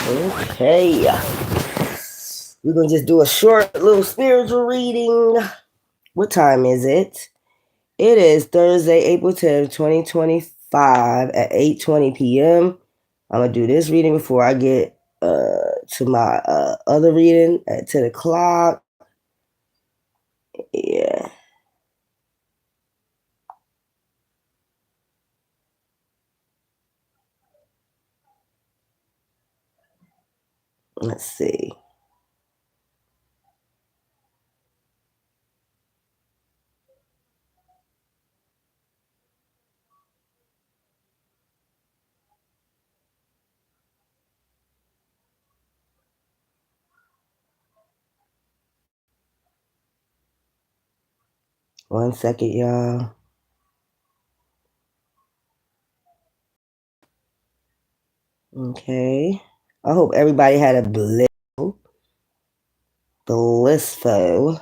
Okay. We're going to just do a short little spiritual reading. What time is it? It is Thursday, April 10th, 2025 at 8:20 p.m. I'm going to do this reading before I get to my other reading at 10 o'clock. Yeah. Let's see. One second, y'all. Okay. I hope everybody had a blissful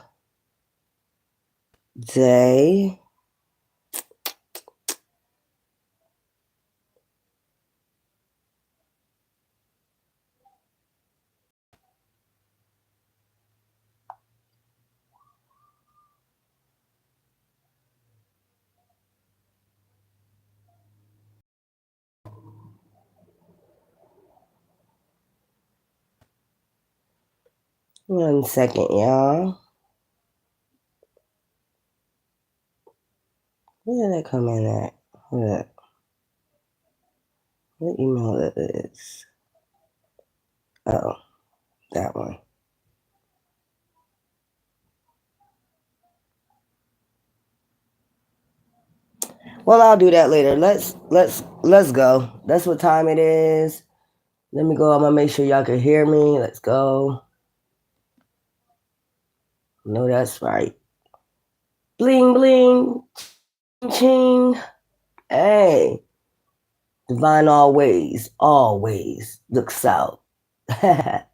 day. One second, y'all. Where did that come in at? Hold up. What email that is? Oh, that one. Well, I'll do that later. Let's go. That's what time it is. Let me go. I'm gonna make sure y'all can hear me. Let's go. No, that's right. Bling bling, ching. Hey, divine always look south. Let's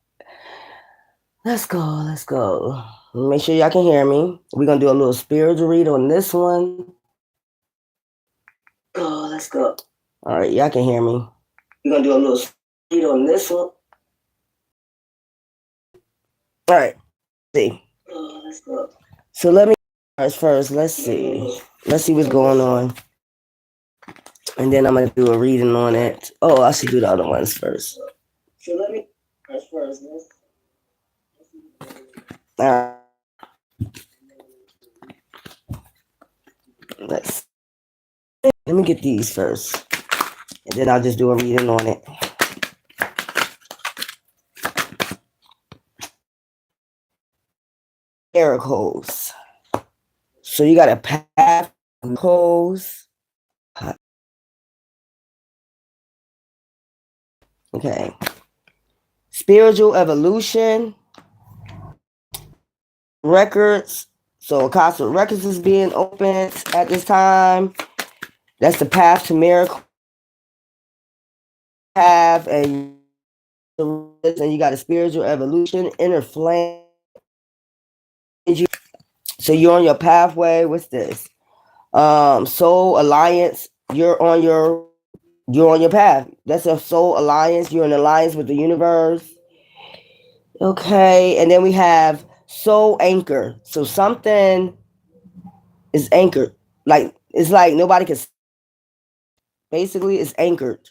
go. Let's go. Make sure y'all can hear me. We're gonna do a little spiritual read on this one. Oh, let's go. All right, y'all can hear me. We're gonna do a little read on this one. All right. See. Oh, let's go. So let me first. Let's see. Let's see what's going on. And then I'm gonna do a reading on it. Oh, I should do the other ones first. So let me first. All right. Let me get these first. And then I'll just do a reading on it. Miracles. So you got a path of miracles. Okay. Spiritual evolution. Records. So Akasha Records is being opened at this time. That's the path to miracle. Have and you got a spiritual evolution, inner flame. So you're on your pathway. What's this? Soul alliance. You're on your path. That's a soul alliance. You're in alliance with the universe. Okay, and then we have soul anchor. So something is anchored. Like it's like nobody can. Basically, it's anchored.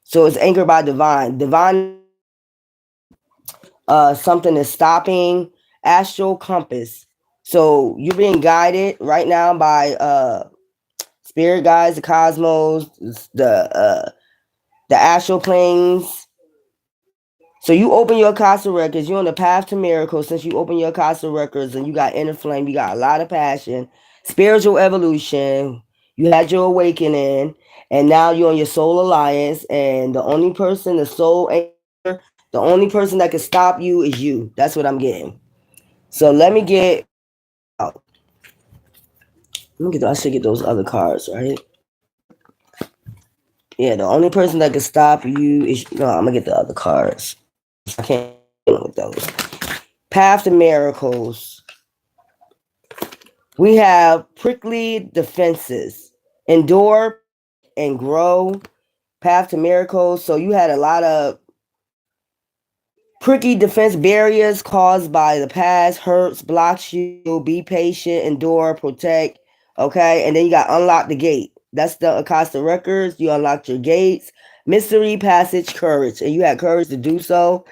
So it's anchored by divine. Divine. Something is stopping. Astral compass. So you're being guided right now by spirit guides, the cosmos, the astral planes. So you open your Akasha records. You're on the path to miracles since you open your Akasha records, and you got inner flame. You got a lot of passion, spiritual evolution. You had your awakening, and now you're on your soul alliance. And the only person, the soul anchor, the only person that can stop you is you. That's what I'm getting. So let me get. Oh, I should get those other cards, right? Yeah, the only person that can stop you is no. I'm gonna get the other cards. I can't deal with those. Path to miracles. We have prickly defenses. Endure and grow. Path to miracles. So you had a lot of Pricky defense barriers caused by the past hurts, blocks you. Be patient, endure, protect. Okay, and then you got unlock the gate. That's the Acosta records. You unlocked your gates. Mystery passage, courage, and you had courage to do so.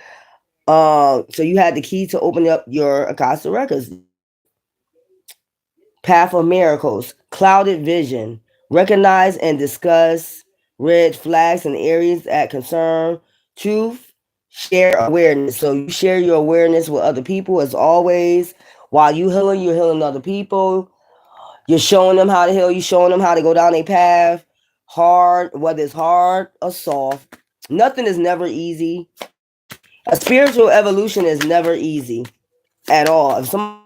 So you had the key to open up your Acosta records. Path of miracles, clouded vision, recognize and discuss red flags and areas that concern. Truth, share awareness. So you share your awareness with other people as always. While you're healing other people. You're showing them how to heal. You're showing them how to go down a path. Hard, whether it's hard or soft. Nothing is never easy. A spiritual evolution is never easy at all. If somebody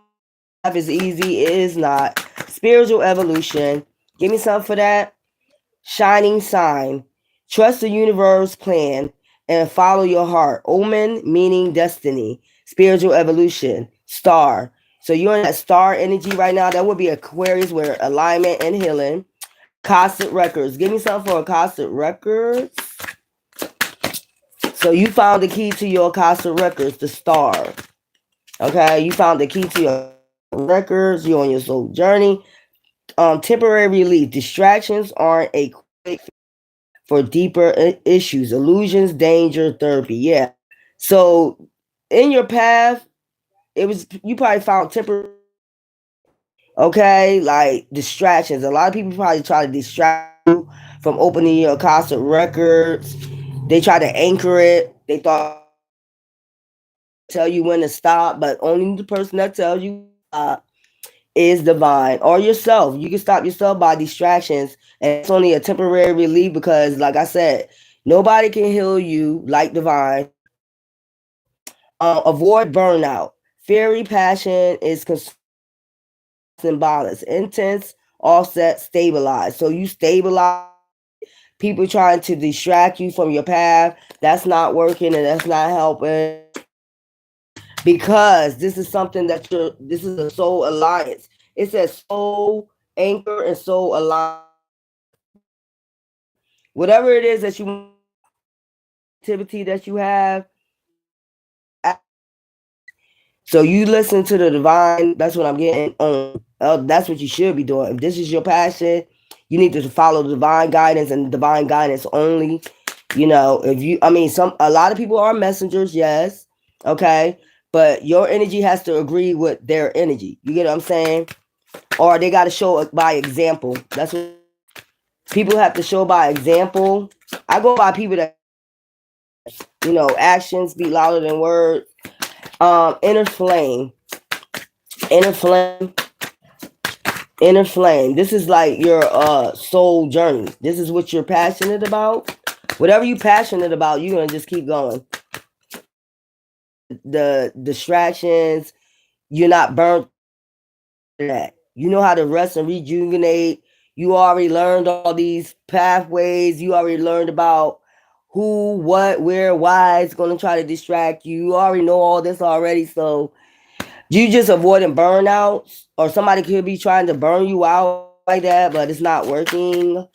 life is easy, it is not. Spiritual evolution. Give me something for that. Shining sign. Trust the universe plan and follow your heart. Omen meaning destiny. Spiritual evolution. Star. So you're in that star energy right now. That would be Aquarius where alignment and healing. Cosmic records. Give me something for Cosmic records. So you found the key to your Cosmic records, the star. Okay, you found the key to your records. You're on your soul journey. Temporary relief. Distractions aren't a quick for deeper issues. Illusions, danger, therapy. Yeah. So in your path, it was you probably found temporary. Okay, like distractions. A lot of people probably try to distract you from opening your Acosta records. They try to anchor it. They thought tell you when to stop, but only the person that tells you stop is divine or yourself. You can stop yourself by distractions, and it's only a temporary relief because, like I said, nobody can heal you like divine. Avoid burnout. Fairy passion is balance. Intense, offset, stabilize. So you stabilize. People trying to distract you from your path. That's not working and that's not helping because this is something that this is a soul alliance. It says soul anchor and soul alliance. Whatever it is that you activity that you have. So you listen to the divine. That's what I'm getting on. That's what you should be doing. If this is your passion, you need to follow the divine guidance and divine guidance only. You know, if you, I mean, a lot of people are messengers, yes, okay, but your energy has to agree with their energy. You get what I'm saying? Or they got to show it by example. That's what people have to show by example. I go by people that, actions speak louder than words. Inner flame, inner flame, inner flame. This is like your soul journey. This is what you're passionate about. Whatever you're passionate about, you're gonna just keep going. The distractions, you're not burnt. That you know how to rest and rejuvenate. You already learned all these pathways. You already learned about who, what, where, why it's gonna try to distract you. You already know all this already. So you just avoiding burnouts, or somebody could be trying to burn you out like that, but it's not working.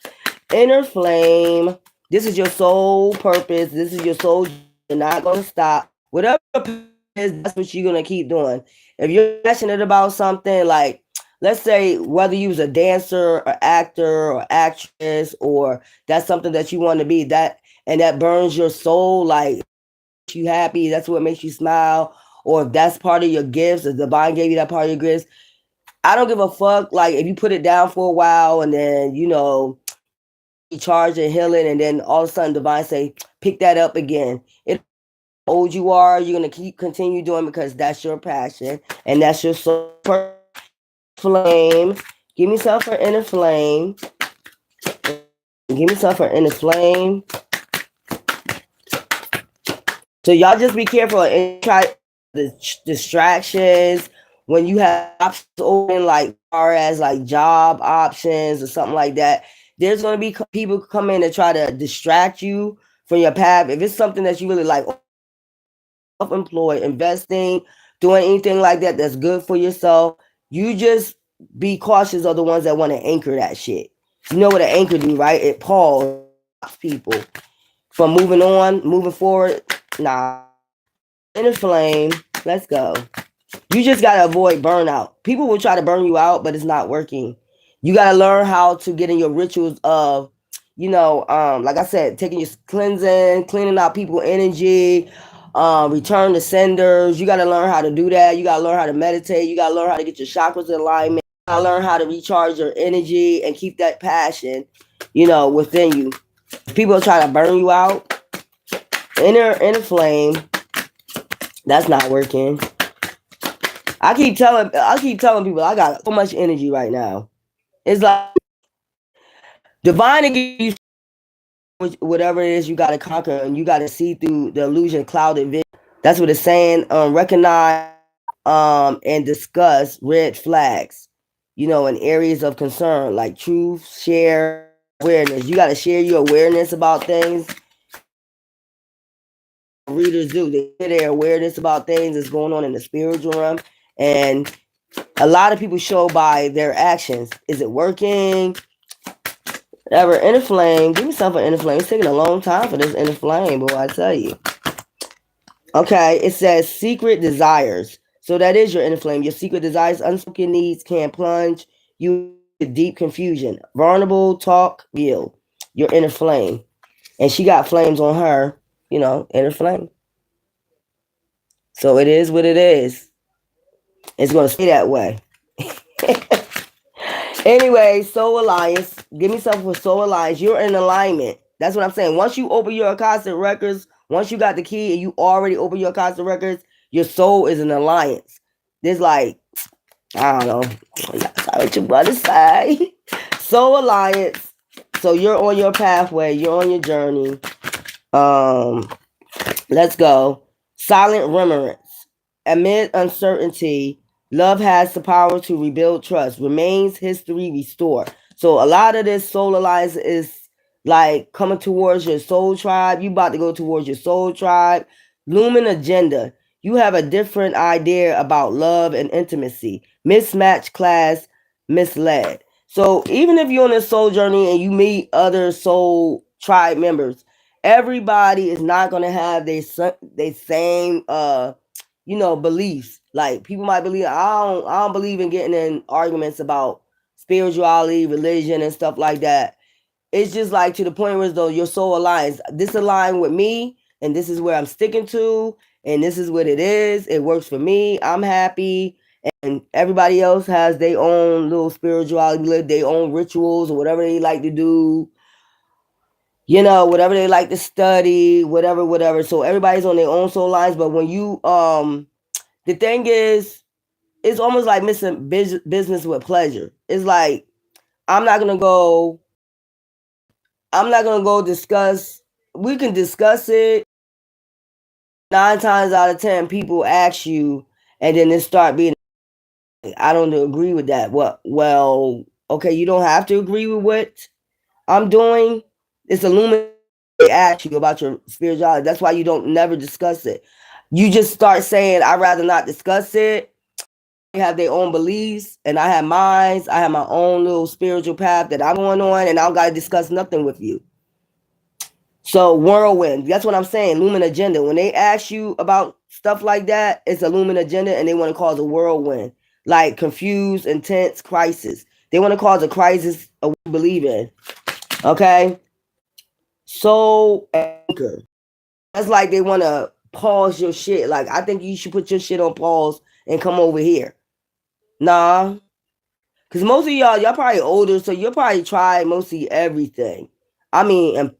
Inner flame. This is your soul purpose. This is your soul. You're not gonna stop. Whatever is, that's what you're gonna keep doing. If you're passionate about something, like let's say whether you was a dancer or actor or actress, or that's something that you want to be, that and that burns your soul, like you happy, that's what makes you smile, or if that's part of your gifts, if the divine gave you that part of your gifts, I don't give a fuck. Like if you put it down for a while and then you charge and healing, and then all of a sudden divine say pick that up again. It old you are, you're gonna continue doing because that's your passion and that's your soul flame. Give me some for inner flame. Give me some for inner flame. So y'all just be careful and try the distractions when you have options open, like far as like job options or something like that. There's gonna be people come in and try to distract you from your path. If it's something that you really like, self-employed, investing, doing anything like that that's good for yourself, you just be cautious of the ones that want to anchor that shit. You know what an anchor do, right? It pulls people from moving on, moving forward. Nah. Inner flame. Let's go. You just gotta avoid burnout. People will try to burn you out, but it's not working. You gotta learn how to get in your rituals of, like I said, taking your cleansing, cleaning out people energy, return to senders. You gotta learn how to do that. You gotta learn how to meditate. You gotta learn how to get your chakras in alignment. You gotta learn how to recharge your energy and keep that passion, within you. People try to burn you out. Inner flame. That's not working. I keep telling people I got so much energy right now. It's like divine to give you whatever it is you got to conquer, and you got to see through the illusion clouded vision. That's what it's saying. Recognize and discuss red flags, in areas of concern like truth, share awareness. You got to share your awareness about things. Readers do. They share their awareness about things that's going on in the spiritual realm, and a lot of people show by their actions. Is it working? Whatever. Inner flame. Give me something for inner flame. It's taking a long time for this inner flame, boy, I tell you. Okay, it says secret desires. So that is your inner flame. Your secret desires, unspoken needs can plunge you into deep confusion. Vulnerable talk, real. Your inner flame. And she got flames on her, inner flame. So it is what it is. It's going to stay that way. Anyway, Soul Alliance. Give me something for Soul Alliance. You're in alignment. That's what I'm saying. Once you open your Akashic records, once you got the key and you already open your Akashic records, your soul is an alliance. There's like, I don't know. That's what your brother say. Soul Alliance. So you're on your pathway. You're on your journey. Let's go. Silent remembrance. Amid uncertainty, love has the power to rebuild trust. Remains history restore. So a lot of this soul alliance is like coming towards your soul tribe. You about to go towards your soul tribe. Looming agenda. You have a different idea about love and intimacy. Mismatched class, misled. So even if you're on a soul journey and you meet other soul tribe members, everybody is not going to have their same beliefs. Like people might believe I don't believe in getting in arguments about spirituality, religion, and stuff like that. It's just like to the point where though your soul aligns. This align with me, and this is where I'm sticking to, and this is what it is. It works for me. I'm happy. And everybody else has their own little spirituality, live their own rituals or whatever they like to do, whatever they like to study, whatever. So everybody's on their own soul lines. But when you the thing is, it's almost like missing business with pleasure. It's like I'm not gonna go. I'm not gonna go discuss. We can discuss it. 9 times out of 10, people ask you, and then it start being. I don't agree with that. What? Well, okay, you don't have to agree with what I'm doing. It's illuminating. They ask you about your spirituality. That's why you don't never discuss it. You just start saying, "I'd rather not discuss it." They have their own beliefs, and I have mine. I have my own little spiritual path that I'm going on, and I don't got to discuss nothing with you. So whirlwind, that's what I'm saying. Lumen agenda. When they ask you about stuff like that, it's a lumen agenda, and they want to cause a whirlwind, like confused, intense crisis. They want to cause a crisis of what you believe in. Okay. Soul anchor. That's like they want to pause your shit. Like I think you should put your shit on pause and come over here. Nah, because most of y'all probably older, so you'll probably try mostly everything. I mean,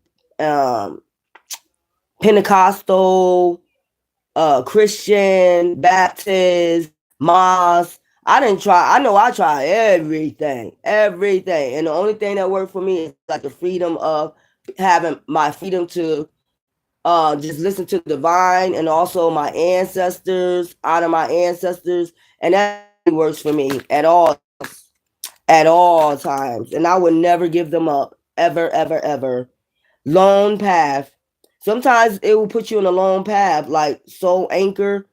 Pentecostal, Christian, Baptist, Mosque. I didn't try. I know I tried everything, everything, and the only thing that worked for me is like the freedom of having my freedom to just listen to the divine and also my ancestors, honor my ancestors, and that works for me at all times. And I would never give them up. Ever, ever, ever. Lone path. Sometimes it will put you on a lone path, like soul anchor.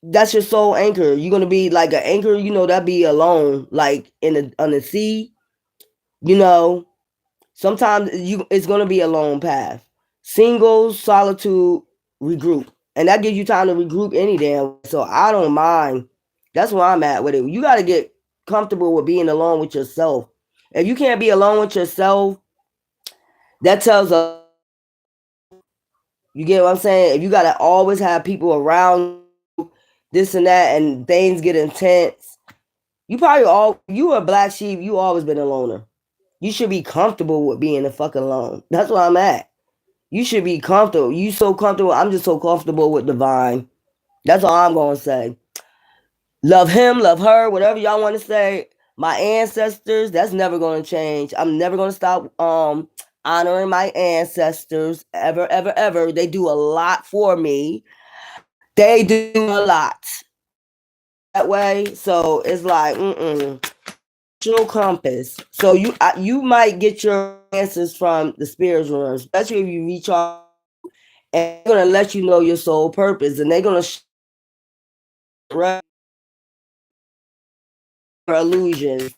That's your soul anchor. You're gonna be like an anchor, that be alone, like on the sea, you know. Sometimes it's gonna be a lone path. Single, solitude, regroup. and that gives you time to regroup any damn way. So I don't mind. That's where I'm at with it. You got to get comfortable with being alone with yourself. If you can't be alone with yourself, that tells a lot about yourself. You get what I'm saying? If you got to always have people around you, this and that, and things get intense, you probably you a black sheep. You always been a loner. You should be comfortable with being a fucking alone. That's where I'm at. You should be comfortable. You so comfortable. I'm just so comfortable with divine. That's all I'm gonna say. Love him, love her, whatever y'all want to say. My ancestors, that's never gonna change. I'm never gonna stop honoring my ancestors ever, ever, ever. They do a lot for me. They do a lot. That way. So it's like, Astral compass. So you might get your answers from the spiritual realm, especially if you reach out, and they're gonna let you know your soul purpose, and they're gonna illusions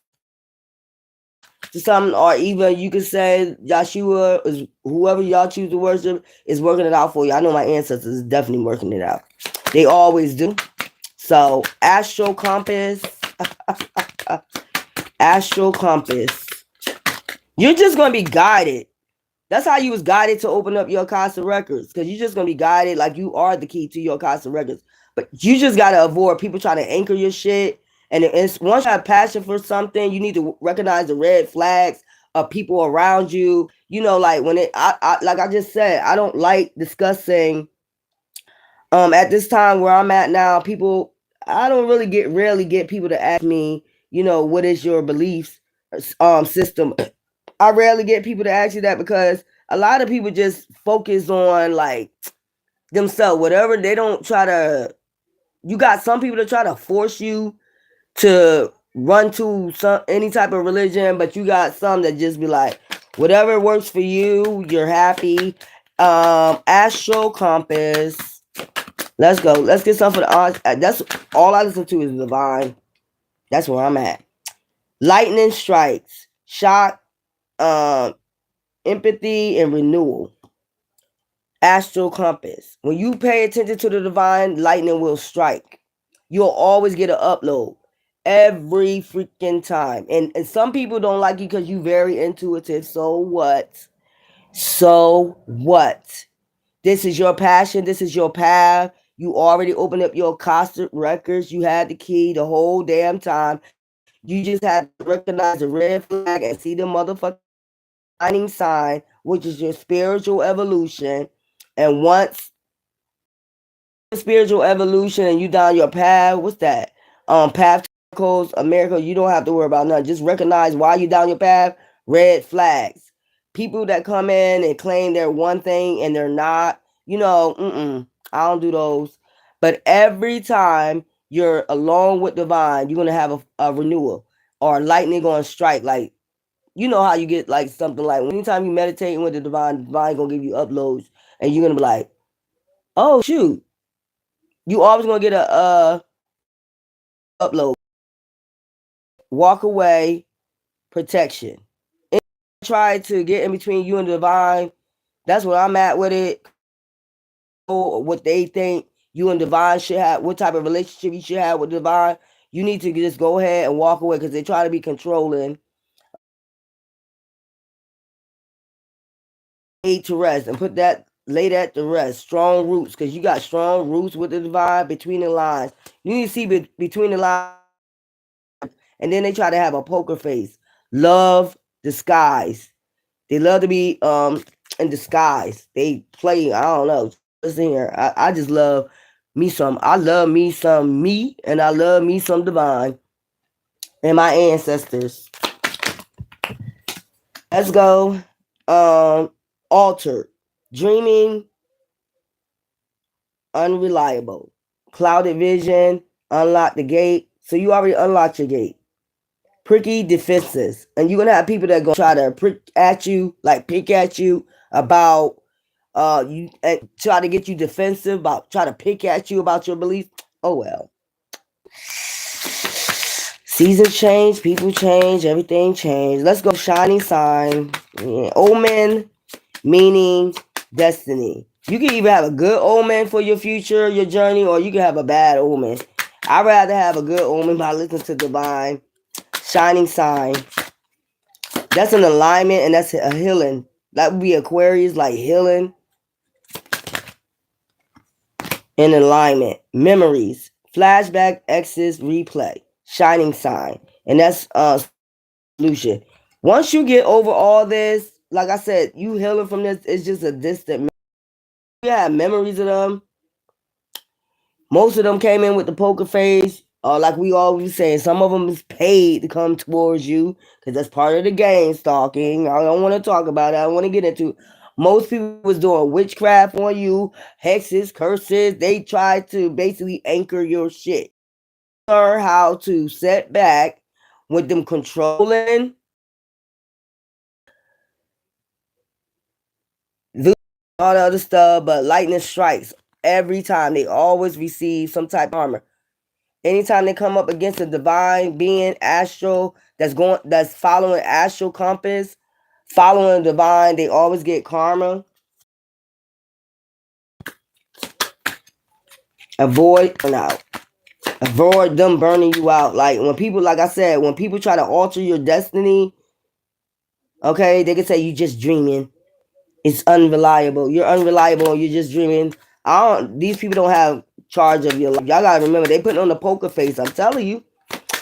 to something, or even you could say Yeshua is whoever y'all choose to worship is working it out for you. I know my ancestors is definitely working it out. They always do. So astral compass, astral compass. You're just gonna be guided. That's how you was guided to open up your Casa Records, because you're just gonna be guided like you are the key to your Casa Records. But you just gotta avoid people trying to anchor your shit. And it's once you have passion for something, you need to recognize the red flags of people around you. You know, like when like I just said, I don't like discussing. At this time where I'm at now, people, I don't really rarely get people to ask me, what is your beliefs system. I rarely get people to ask you that, because a lot of people just focus on like themselves, whatever. They don't try to. You got some people that try to force you to run to any type of religion, but you got some that just be like, whatever works for you, you're happy. Astral compass. Let's go. Let's get some for the odds. That's all I listen to is divine. That's where I'm at. Lightning strikes, shock, empathy, and renewal. Astral compass. When you pay attention to the divine, lightning will strike. You'll always get an upload every freaking time. And some people don't like you because you're very intuitive. So what? So what? This is your passion. This is your path. You already opened up your Costa records. You had the key the whole damn time. You just had to recognize the red flag and see the motherfucking shining sign, which is your spiritual evolution. And once spiritual evolution and you down your path, what's that? Path to America, you don't have to worry about nothing. Just recognize why you down your path. Red flags. People that come in and claim they're one thing and they're not, I don't do those. But every time you're alone with divine, you're gonna have a renewal or lightning gonna strike. Like, you know how you get like something like anytime you meditating with the divine gonna give you uploads, and you're gonna be like, oh shoot, you always gonna get a upload. Walk away, protection. And try to get in between you and the divine. That's what I'm at with it. Or what they think you and divine should have, what type of relationship you should have with divine. You need to just go ahead and walk away, because they try to be controlling. Lay to rest and lay that to rest. Strong roots, because you got strong roots with the divine between the lines. You need to see between the lines. And then they try to have a poker face. Love disguise. They love to be in disguise. They play, I don't know. Listen here. I just love me some. I love me some me, and I love me some divine. And my ancestors. Let's go. Altered. Dreaming. Unreliable. Clouded vision. Unlock the gate. So you already unlocked your gate. Pricky defenses. And you're gonna have people that gonna try to pick at you about you, and try to get you defensive, about try to pick at you about your beliefs. Oh well. Seasons change, people change, everything change. Let's go shining sign. Yeah. Omen, meaning destiny. You can either have a good omen for your future, your journey, or you can have a bad omen. I'd rather have a good omen by listening to divine shining sign. That's an alignment and that's a healing. That would be Aquarius, like healing and alignment. Memories, flashback, exes, replay, shining sign. And that's solution. Once you get over all this, like I said, you healing from this, it's just a distant. You have memories of them. Most of them came in with the poker face. Like we always say, some of them is paid to come towards you because that's part of the game. Stalking. I don't want to talk about it. I don't want to get into. Most people was doing witchcraft on you, hexes, curses. They tried to basically anchor your shit. Learn how to set back with them controlling all the other stuff, but lightning strikes every time. They always receive some type of armor. Anytime they come up against a divine being, astral, that's following astral compass, following divine, they always get karma. Avoid burnout. Avoid them burning you out. Like when people, like I said, when people try to alter your destiny, okay, they can say you just dreaming. It's unreliable. You're unreliable. You're just dreaming. These people don't have charge of your life. Y'all gotta remember they putting on the poker face. I'm telling you.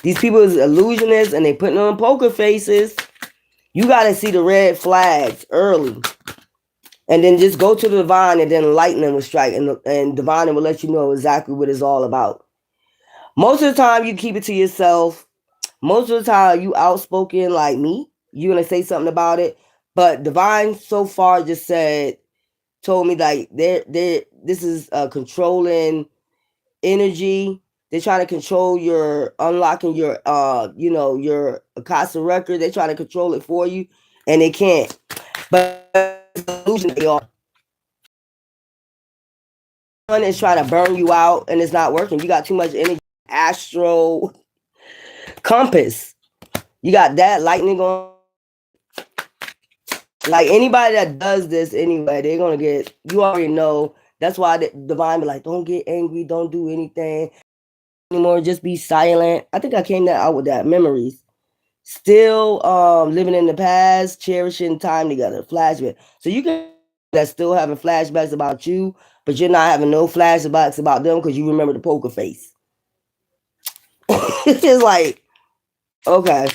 These people is illusionists and they putting on poker faces. You gotta see the red flags early. And then just go to the divine and then lightning will strike and divine will let you know exactly what it's all about. Most of the time you keep it to yourself. Most of the time you outspoken like me. You're gonna say something about it. But divine so far just told me like this is controlling energy. They're trying to control your unlocking your your Akasa record. They're trying to control it for you and they can't. But the illusion they are. One is trying to burn you out and it's not working. You got too much energy. Astro compass. You got that lightning on. Like anybody that does this anyway, they're gonna get. You already know. That's why the divine be like, don't get angry, don't do anything anymore. Just be silent. I think I came out with that. Memories. Still living in the past, cherishing time together. Flashback. So you can that still having flashbacks about you, but you're not having no flashbacks about them because you remember the poker face. It's just like, okay.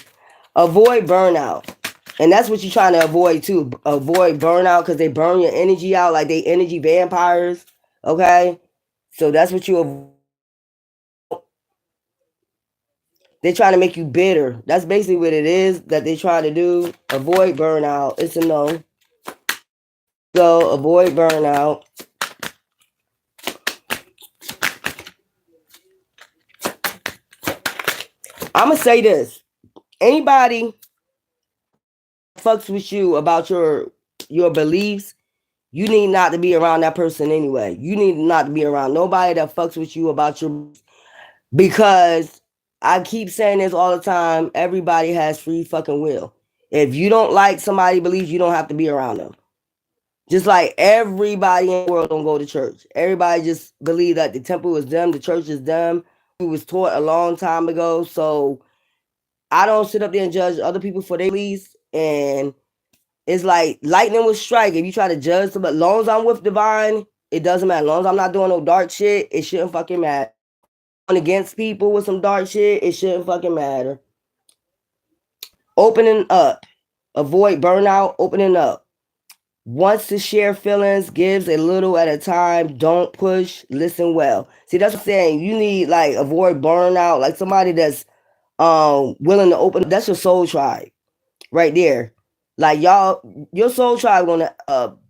Avoid burnout. And that's what you're trying to avoid too. Avoid burnout because they burn your energy out like they energy vampires. Okay? So that's what you avoid. They're trying to make you bitter. That's basically what it is that they try to do. Avoid burnout. It's a no. So avoid burnout. I'm gonna say this. Anybody fucks with you about your beliefs, you need not to be around that person anyway. You need not to be around nobody that fucks with you about your because I keep saying this all the time. Everybody has free fucking will. If you don't like somebody believes, you don't have to be around them. Just like everybody in the world don't go to church. Everybody just believe that the temple is them, the church is them. It was taught a long time ago. So I don't sit up there and judge other people for their beliefs. And it's like lightning will strike. If you try to judge somebody, as long as I'm with divine, it doesn't matter. As long as I'm not doing no dark shit, it shouldn't fucking matter. Against people with some dark shit, it shouldn't fucking matter. Opening up. Avoid burnout, opening up. Wants to share feelings, gives a little at a time. Don't push, listen well. See, that's what I'm saying. You need like avoid burnout, like somebody that's willing to open. That's your soul tribe right there. Like y'all, your soul tribe gonna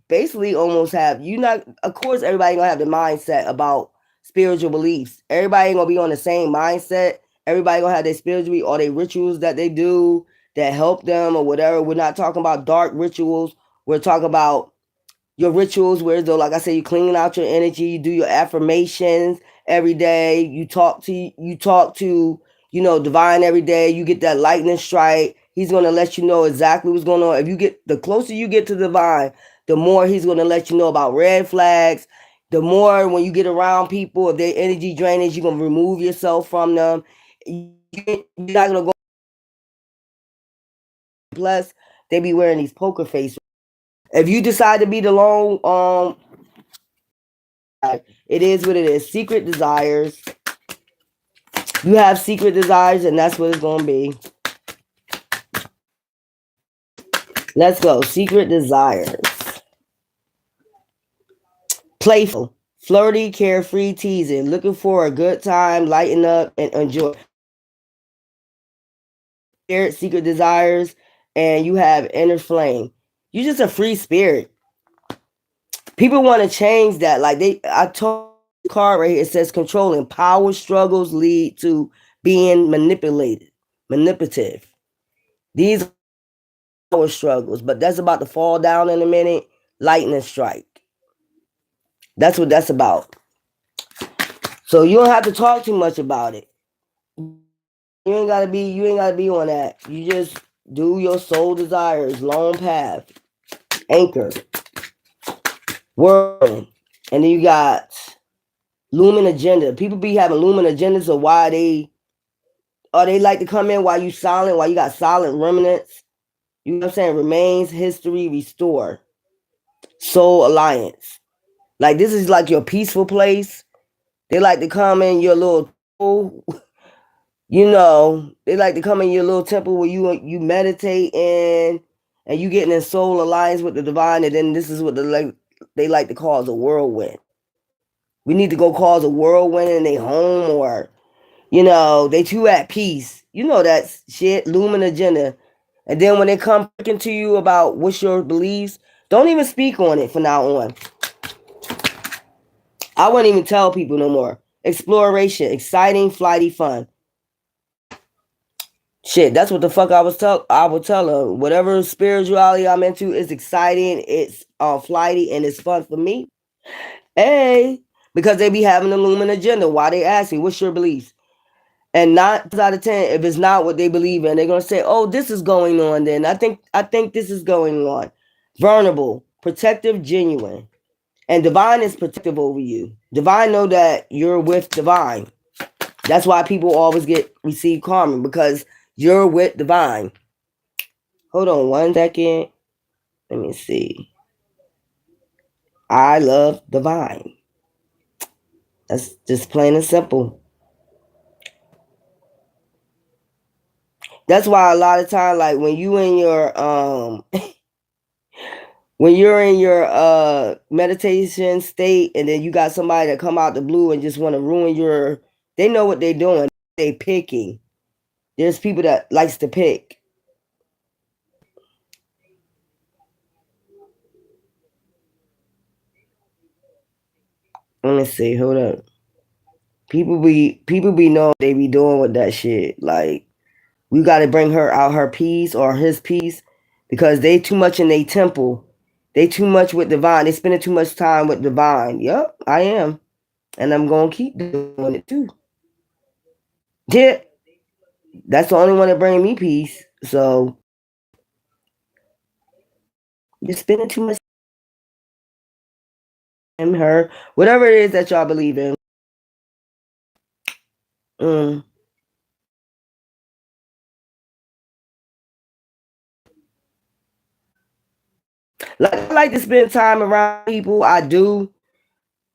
basically almost have you not. Of course, everybody gonna have the mindset about spiritual beliefs. Everybody ain't gonna be on the same mindset. Everybody gonna have their spiritual or their rituals that they do that help them or whatever. We're not talking about dark rituals. We're talking about your rituals where though, like I said, you clean out your energy, you do your affirmations every day, you talk to divine every day, you get that lightning strike. He's gonna let you know exactly what's going on. If you get the closer you get to divine, the more he's going to let you know about red flags. The more when you get around people, if their energy drainage, you're going to remove yourself from them. You're not going to go. Plus, they be wearing these poker faces. If you decide to be the lone, it is what it is. Secret desires. You have secret desires, and that's what it's going to be. Let's go. Secret desires. Playful, flirty, carefree, teasing, looking for a good time, lighten up, and enjoy. Secret desires, and you have inner flame. You're just a free spirit. People want to change that. I told the card right here. It says controlling power struggles lead to being manipulative. These are power struggles, but that's about to fall down in a minute. Lightning strike. That's what that's about. So you don't have to talk too much about it. You ain't gotta be on that. You just do your soul desires, lone path, anchor, whirling. And then you got looming agenda. People be having looming agendas of why they like to come in while you silent, while you got silent remnants. You know what I'm saying? Remains, history, restore. Soul alliance. Like this is like your peaceful place. They like to come in your little they like to come in your little temple where you meditate in and you getting in soul alliance with the divine, and then this is what they like to cause a whirlwind. We need to go cause a whirlwind in their home, or they too at peace. You know that shit, looming agenda. And then when they come freaking to you about what's your beliefs, don't even speak on it from now on. I won't even tell people no more. Exploration, exciting, flighty, fun. Shit, that's what the fuck I would tell her. Whatever spirituality I'm into is exciting, it's flighty, and it's fun for me. Hey, because they be having a looming agenda. Why they ask me, what's your beliefs? And 9 out of 10, if it's not what they believe in, they're gonna say, "Oh, this is going on." Then I think this is going on. Vulnerable, protective, genuine, and divine is protective over you. Divine know that you're with divine. That's why people always receive karma, because you're with divine. Hold on 1 second. Let me see. I love divine. That's just plain and simple. That's why a lot of time, like when you in your when you're in your meditation state, and then you got somebody that come out the blue and just want to ruin they know what they're doing. They picking. There's people that likes to pick. Let me see. Hold up. People be knowing they be doing with that shit. Like we got to bring her peace or his peace, because they too much in their temple. They too much with divine. They spending too much time with divine. Yep, I am, and I'm gonna keep doing it too. Yeah, that's the only one that bring me peace. So you're spending too much time her, whatever it is that y'all believe in. Mm. Like I like to spend time around people. I do.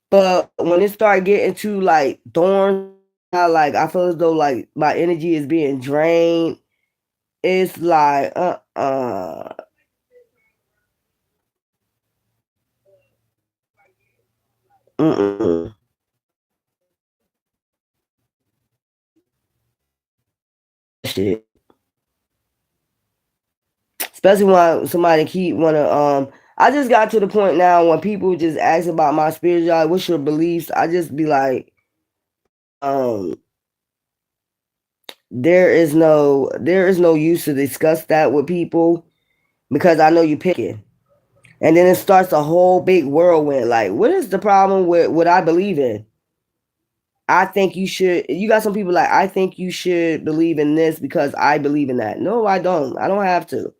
But when it start getting to like thorns, I feel as though like my energy is being drained. It's like mm-mm. Shit. Especially when somebody keep wanna I just got to the point now when people just ask about my spirituality, what's your beliefs? I just be like, um, there is no use to discuss that with people, because I know you picking. And then it starts a whole big whirlwind. Like, what is the problem with what I believe in? I think you should. You got some people like, I think you should believe in this because I believe in that. No, I don't. I don't have to.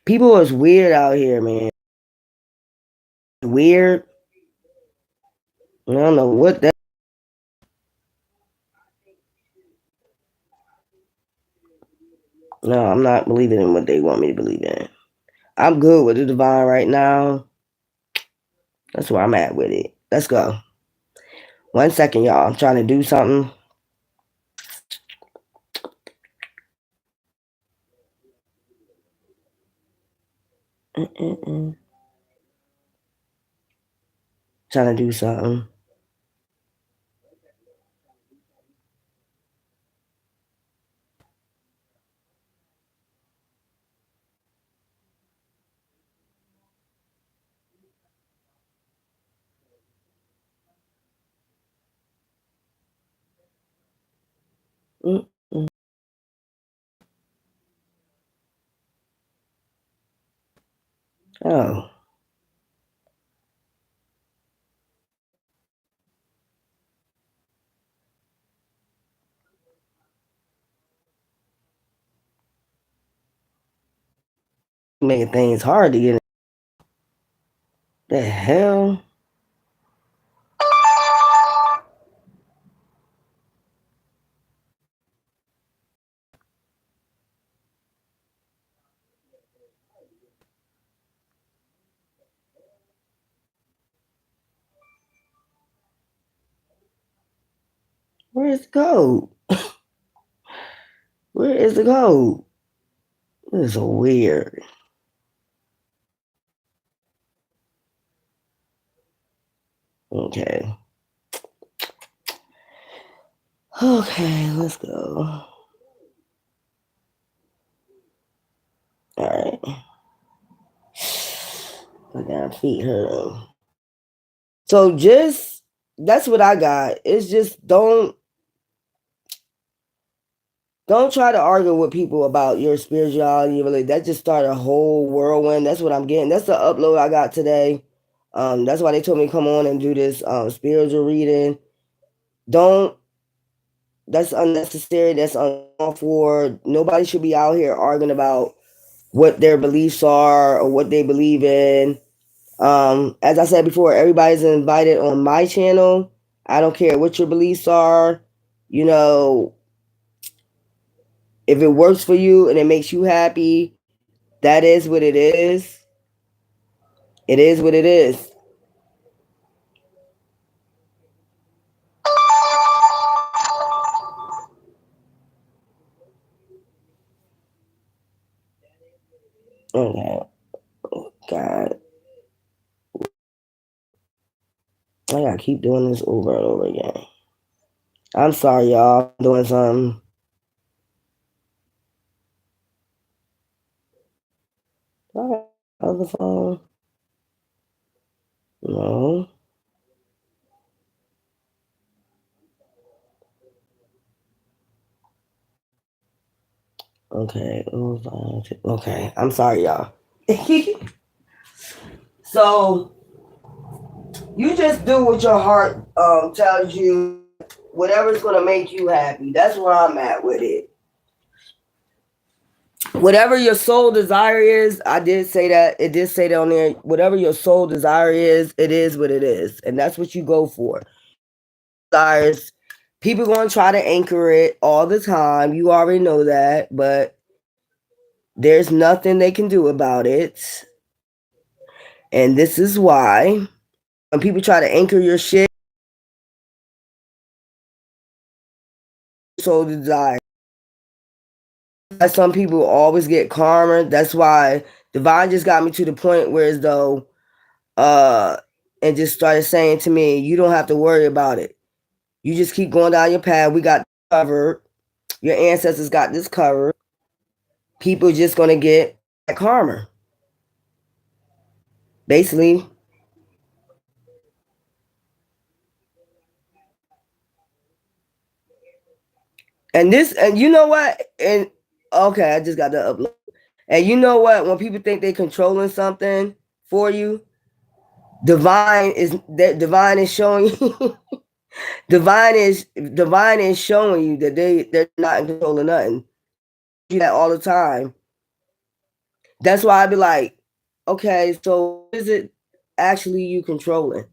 People is weird out here, man. weird. I don't know what that. No, I'm not believing in what they want me to believe in. I'm good with the divine right now. That's where I'm at with it. Let's go. 1 second, y'all. I'm trying to do something. Mm-mm-mm. Trying to do something. Mm-mm. Oh, making things hard to get in. The hell? Where is the code? Where is the code? This is so weird. Okay. Okay, let's go. All right. My damn feet hurt. So just that's what I got. It's just don't try to argue with people about your spirituality. Really, that just started a whole whirlwind. That's what I'm getting. That's the upload I got today. That's why they told me to come on and do this spiritual reading. Don't. That's unnecessary. That's uncalled for. Nobody should be out here arguing about what their beliefs are or what they believe in. As I said before, everybody's invited on my channel. I don't care what your beliefs are. You know, if it works for you and it makes you happy, that is what it is. It is what it is. Okay. God. I gotta keep doing this over and over again. I'm sorry, y'all. I'm doing something. All right. Other phone. No. Okay. Okay. I'm sorry, y'all. So you just do what your heart tells you, whatever's gonna make you happy. That's where I'm at with it. Whatever your soul desire is, I did say that. It did say that on there. Whatever your soul desire is, it is what it is, and that's what you go for. Desires. People gonna try to anchor it all the time. You already know that, but there's nothing they can do about it. And this is why when people try to anchor your shit, soul desire. Some people always get karma. That's why divine just got me to the point where as though uh and just started saying to me, you don't have to worry about it. You just keep going down your path. We got covered. Your ancestors got this covered. People just gonna get karma. Basically. And this and you know what? And okay, I just got to upload. And you know what? When people think they controlling something for you, divine is showing you divine is showing you that they're not in control of nothing. You that all the time. That's why I be like, okay, so what is it? actually you controlling?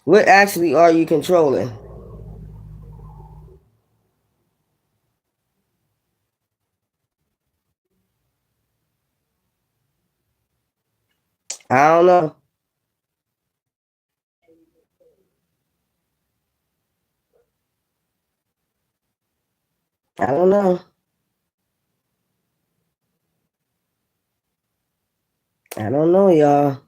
What actually are you controlling? I don't know. I don't know. I don't know, y'all.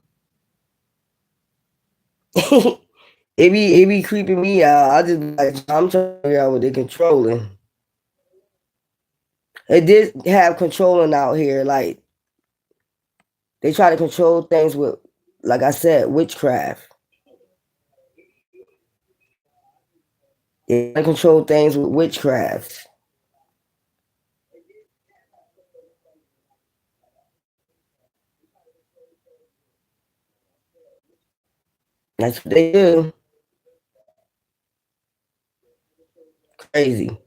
It be creeping me out. I just be like, I'm trying to figure out what they're controlling. It did have controlling out here. Like they try to control things with, like I said, witchcraft. They try to control things with witchcraft. That's what they do. Crazy.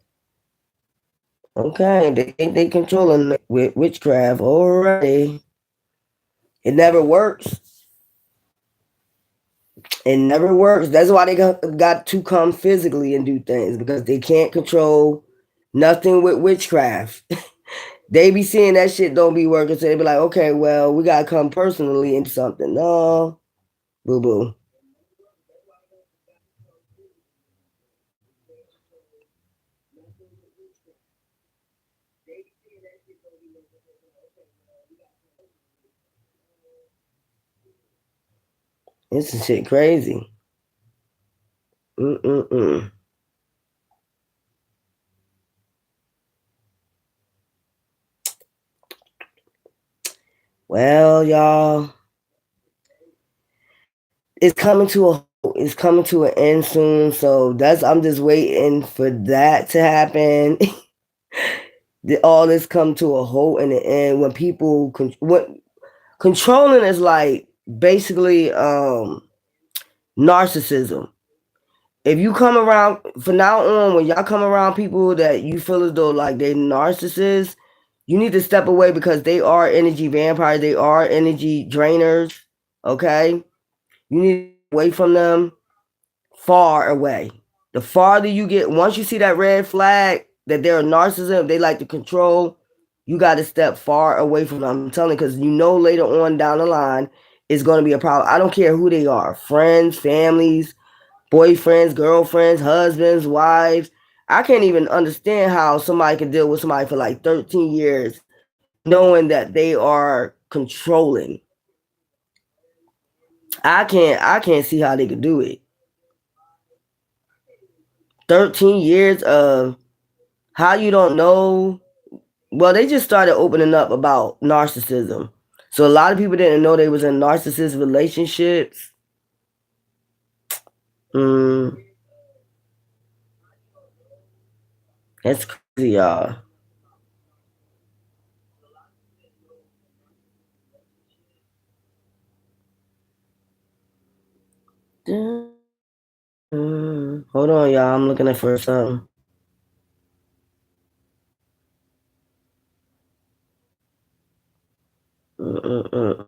Okay, they think they controlling it with witchcraft. Alrighty. It never works. It never works. That's why they got to come physically and do things because they can't control nothing with witchcraft. They be seeing that shit don't be working, so they be like, okay, well, we gotta come personally into something. No, boo boo. This is shit crazy. Mm-mm-mm. Well, y'all, it's coming to an end soon. So that's I'm just waiting for that to happen. All this come to a halt in the end when people what controlling is like basically narcissism. If you come around from now on, when y'all come around people that you feel as though like they're narcissists, you need to step away because they are energy vampires. They are energy drainers. Okay, you need to get away from them, far away. The farther you get, once you see that red flag that they're a narcissist, they like to control. You got to step far away from them. I'm telling you, because you know later on down the line it's going to be a problem. I don't care who they are, friends, families, boyfriends, girlfriends, husbands, wives. I can't even understand how somebody can deal with somebody for like 13 years knowing that they are controlling. I can't see how they could do it. 13 years of how you don't know. Well, they just started opening up about narcissism. So a lot of people didn't know they was in narcissist relationships. Mm, that's crazy, y'all. Hold on, y'all. I'm looking at for something. Mm-mm-mm.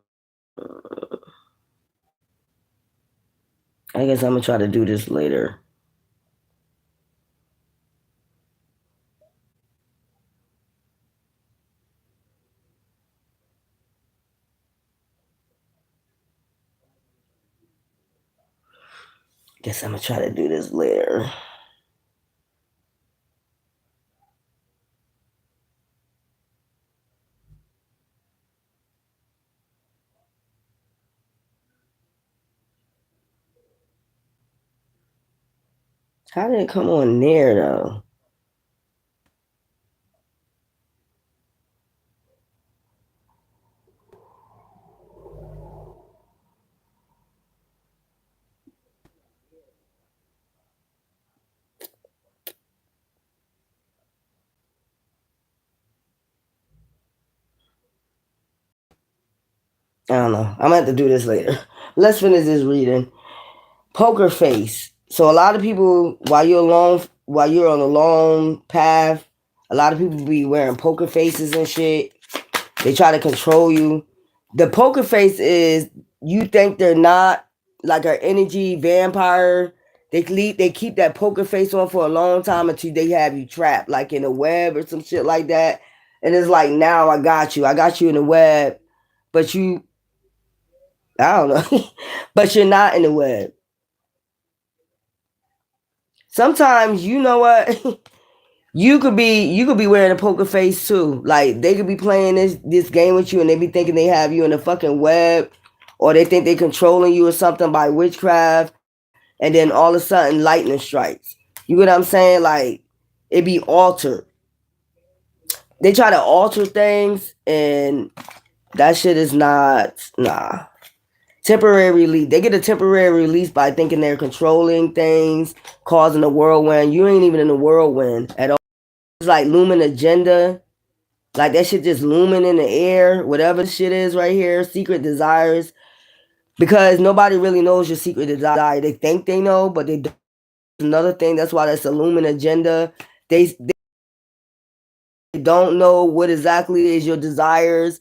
I guess I'm gonna try to do this later. Guess I'm gonna try to do this later. How did it come on there though? I don't know. I'm gonna have to do this later. Let's finish this reading. Poker face. So a lot of people, while you're on a long path, a lot of people be wearing poker faces and shit. They try to control you. The poker face is you think they're not like an energy vampire. They keep that poker face on for a long time until they have you trapped, like in a web or some shit like that. And it's like, now I got you in the web, but I don't know, but you're not in the web. Sometimes you know what. You could be wearing a poker face too. Like they could be playing this game with you and they be thinking they have you in the fucking web, or they think they controlling you or something by witchcraft, and then all of a sudden lightning strikes. You get what I'm saying? Like it be altered. They try to alter things and that shit is not nah. Temporary release. They get a temporary release by thinking they're controlling things, causing a whirlwind. You ain't even in a whirlwind at all. It's like looming agenda. Like that shit just looming in the air, whatever the shit is right here, secret desires. Because nobody really knows your secret desire. They think they know, but they don't. Another thing, that's why that's a looming agenda. They don't know what exactly is your desires.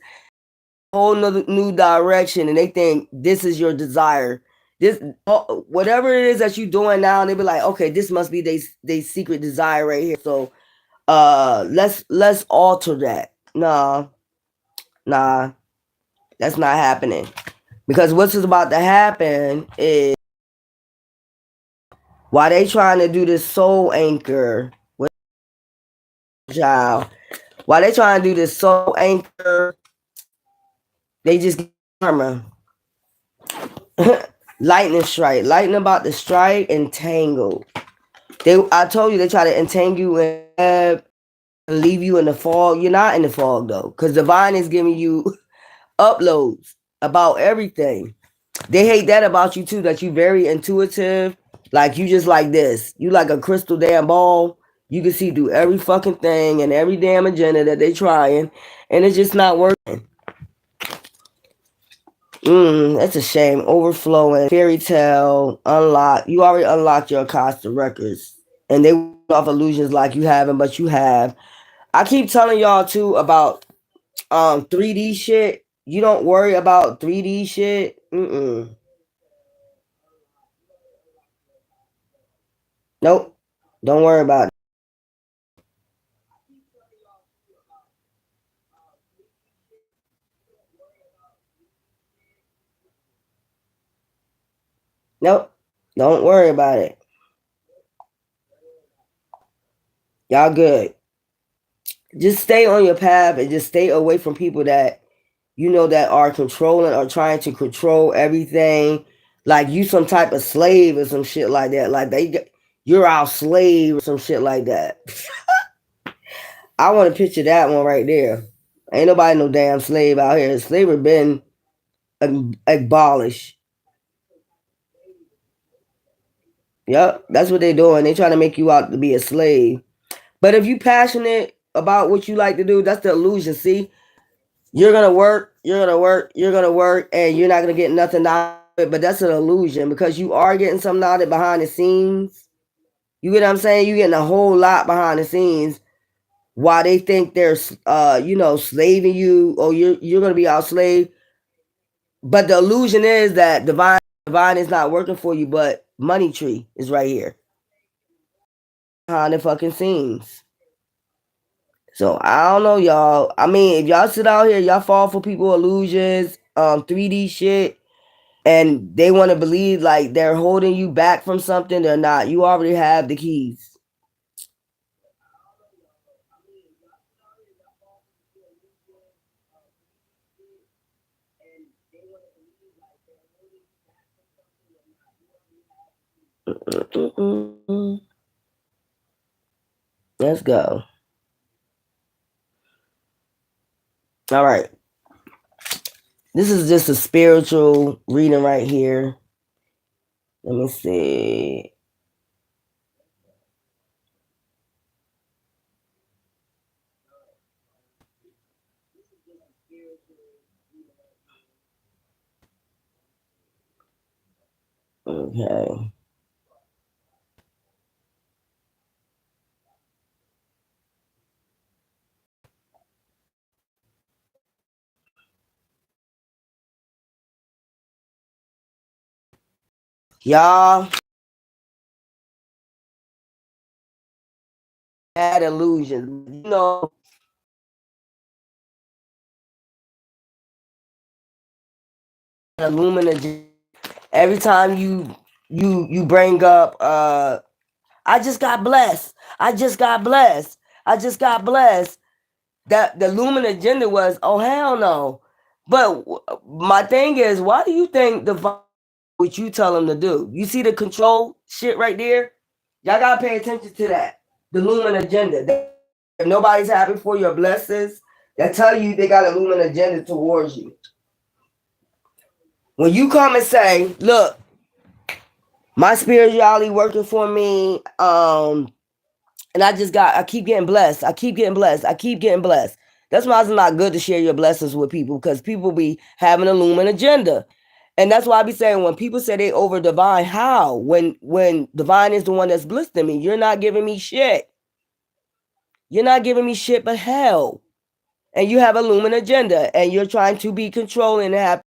Whole nother new direction, and they think this is your desire. This whatever it is that you're doing now, and they be like, okay, this must be they secret desire right here. So let's alter that. Nah, that's not happening. Because what's about to happen is why they trying to do this soul anchor with child. Why they trying to do this soul anchor, they just get karma. Lightning strike. Lightning about to strike and tangle. I told you they try to entangle you and leave you in the fog. You're not in the fog though. Because divine is giving you uploads about everything. They hate that about you too, that you very intuitive. Like you just like this. You like a crystal damn ball. You can see through every fucking thing and every damn agenda that they trying, and it's just not working. That's a shame. Overflowing fairy tale unlock. You already unlocked your Acosta records, and they off illusions like you haven't, but you have. I keep telling y'all too about 3D shit. You don't worry about 3D shit. Nope. Don't worry about it. Nope. Don't worry about it. Y'all good. Just stay on your path and just stay away from people that you know that are controlling or trying to control everything. Like you some type of slave or some shit like that. Like you're our slave or some shit like that. I want to picture that one right there. Ain't nobody no damn slave out here. Slavery been abolished. Yep, that's what they doing. They trying to make you out to be a slave. But if you passionate about what you like to do, that's the illusion. See, you're gonna work, you're gonna work, and you're not gonna get nothing out of it. But that's an illusion because you are getting something out of it behind the scenes. You get what I'm saying? You're getting a whole lot behind the scenes while they think they're slaving you or you're gonna be our slave. But the illusion is that divine is not working for you, but money tree is right here behind the fucking scenes. So I don't know, y'all. I mean, if y'all sit out here, y'all fall for people illusions, 3D shit, and they want to believe like they're holding you back from something, they're not. You already have the keys. Mm-mm. Let's go. All right. This is just a spiritual reading right here. Let me see. Okay. Y'all had illusions. You know, Illumina. Every time you bring up, I just got blessed. I just got blessed. I just got blessed. That the Lumen agenda was, oh hell no. But my thing is, why do you think the what you tell them to do? You see the control shit right there? Y'all gotta pay attention to that. The Lumen agenda. If nobody's happy for your blessings, that tell you they got a Lumen agenda towards you. When you come and say, look, my spirituality working for me, and I keep getting blessed. I keep getting blessed. I keep getting blessed. That's why it's not good to share your blessings with people because people be having a looming agenda. And that's why I be saying when people say they over divine, how? When divine is the one that's blessing me, you're not giving me shit. You're not giving me shit but hell. And you have a looming agenda and you're trying to be controlling and have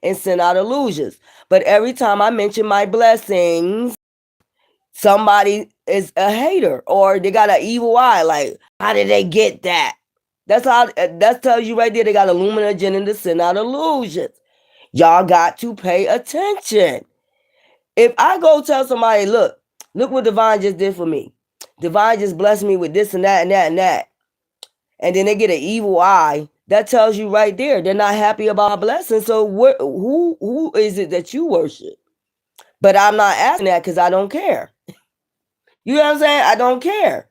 and send out illusions. But every time I mention my blessings, somebody is a hater or they got an evil eye. Like, how did they get that? That's how that tells you right there. They got a luminous agenda to send out illusions. Y'all got to pay attention. If I go tell somebody, look what Divine just did for me. Divine just blessed me with this and that and that and that. And then they get an evil eye. That tells you right there they're not happy about a blessing. So who is it that you worship? But I'm not asking that because I don't care. You know what I'm saying? I don't care.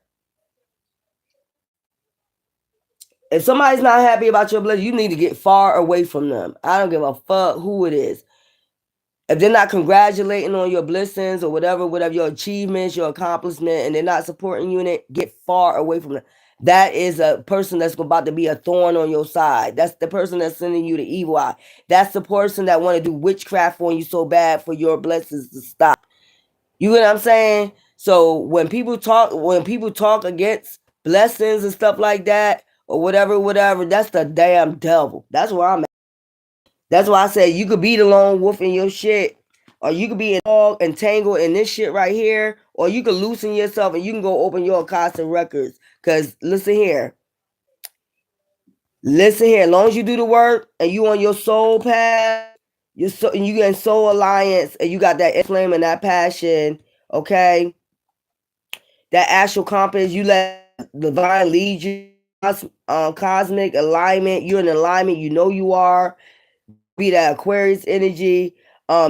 If somebody's not happy about your blessing, you need to get far away from them. I don't give a fuck who it is. If they're not congratulating on your blessings or whatever your achievements, your accomplishment, and they're not supporting you in it, get far away from them. That is a person that's about to be a thorn on your side. That's the person that's sending you the evil eye. That's the person that want to do witchcraft on you so bad for your blessings to stop. You know what I'm saying? So when people talk against blessings and stuff like that, or whatever, that's the damn devil. That's where I'm at. That's why I said you could be the lone wolf in your shit, or you could be all entangled in this shit right here, or you could loosen yourself and you can go open your Akasha records. Cause listen here. As long as you do the work and you on your soul path, and you in soul alliance, and you got that flame and that passion. Okay, that astral compass, you let divine lead you, cosmic alignment. You're in alignment. You know you are. Be that Aquarius energy,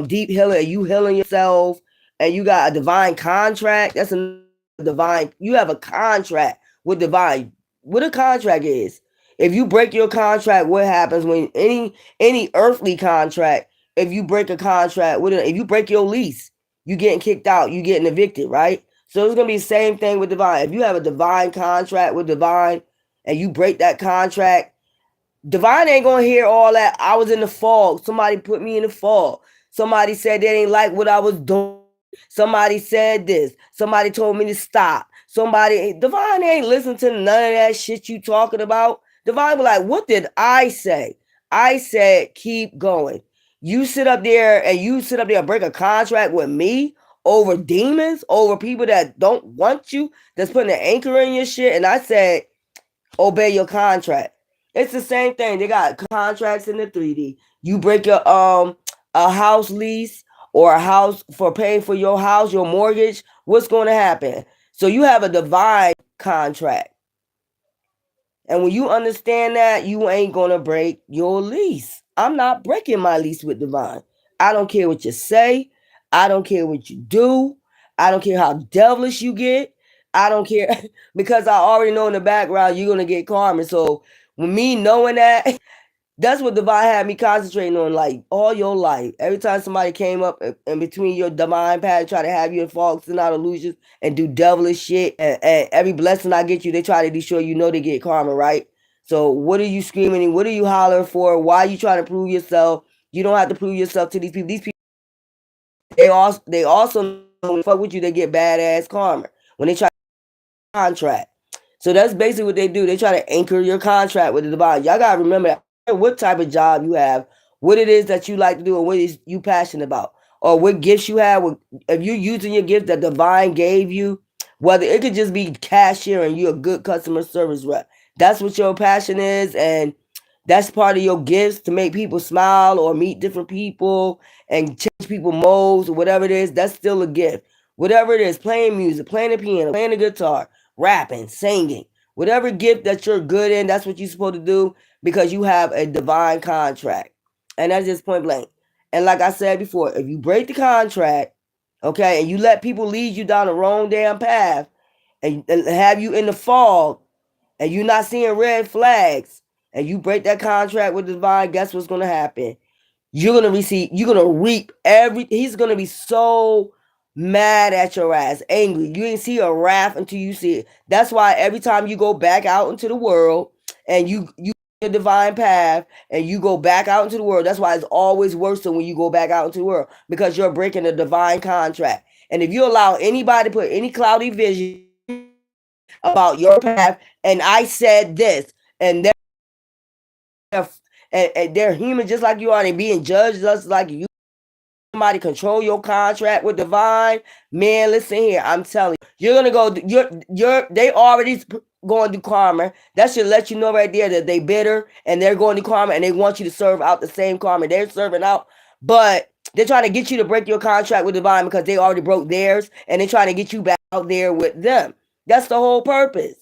deep healing. You healing yourself, and you got a divine contract. That's a divine. You have a contract with divine. What a contract is. If you break your contract, what happens when any earthly contract? If you break a contract with if you break your lease, you getting kicked out. You getting evicted, right? So it's gonna be the same thing with divine. If you have a divine contract with divine, and you break that contract, Divine ain't gonna hear all that. I was in the fog. Somebody put me in the fog. Somebody said they didn't like what I was doing. Somebody said this. Somebody told me to stop. Divine ain't listen to none of that shit you talking about. Divine was like, what did I say? I said, keep going. You sit up there and break a contract with me over demons, over people that don't want you, that's putting an anchor in your shit. And I said, obey your contract. It's the same thing. They got contracts in the 3D. You break a house lease or a house for paying for your house, your mortgage, what's going to happen? So you have a divine contract. And when you understand that, you ain't going to break your lease. I'm not breaking my lease with divine. I don't care what you say. I don't care what you do. I don't care how devilish you get. I don't care because I already know in the background you're going to get karma. So with me knowing that, that's what divine had me concentrating on like all your life. Every time somebody came up in between your divine path, try to have you in fog, send out illusions, and do devilish shit. And every blessing I get you, they try to destroy you. Know they get karma, right? So what are you screaming? What are you hollering for? Why are you trying to prove yourself? You don't have to prove yourself to these people. These people they also know when they fuck with you, they get badass karma when they try contract. So that's basically what they do. They try to anchor your contract with the divine. Y'all gotta remember that what type of job you have, what it is that you like to do, and what is you passionate about, or what gifts you have. If you're using your gift that divine gave you, whether it could just be cashier and you're a good customer service rep. That's what your passion is, and that's part of your gifts to make people smile or meet different people and change people modes or whatever it is. That's still a gift. Whatever it is, playing music, playing the piano, playing the guitar, rapping, singing, whatever gift that you're good in, that's what you're supposed to do because you have a divine contract. And that's just point blank. And like I said before, if you break the contract, okay, and you let people lead you down the wrong damn path and have you in the fog and you're not seeing red flags and you break that contract with the divine, guess what's going to happen? You're gonna reap he's gonna be so mad at your ass, angry. You ain't see a wrath until you see it. That's why every time you go back out into the world and you the divine path and you go back out into the world, that's why it's always worse than when you go back out into the world because you're breaking a divine contract. And if you allow anybody to put any cloudy vision about your path, and I said this, and they're human just like you are, they being judged just like you. Somebody control your contract with divine, man, listen here, I'm telling you, you're gonna go, they already going to karma. That should let you know right there that they bitter and they're going to karma and they want you to serve out the same karma they're serving out, but they're trying to get you to break your contract with divine because they already broke theirs and they're trying to get you back out there with them. That's the whole purpose.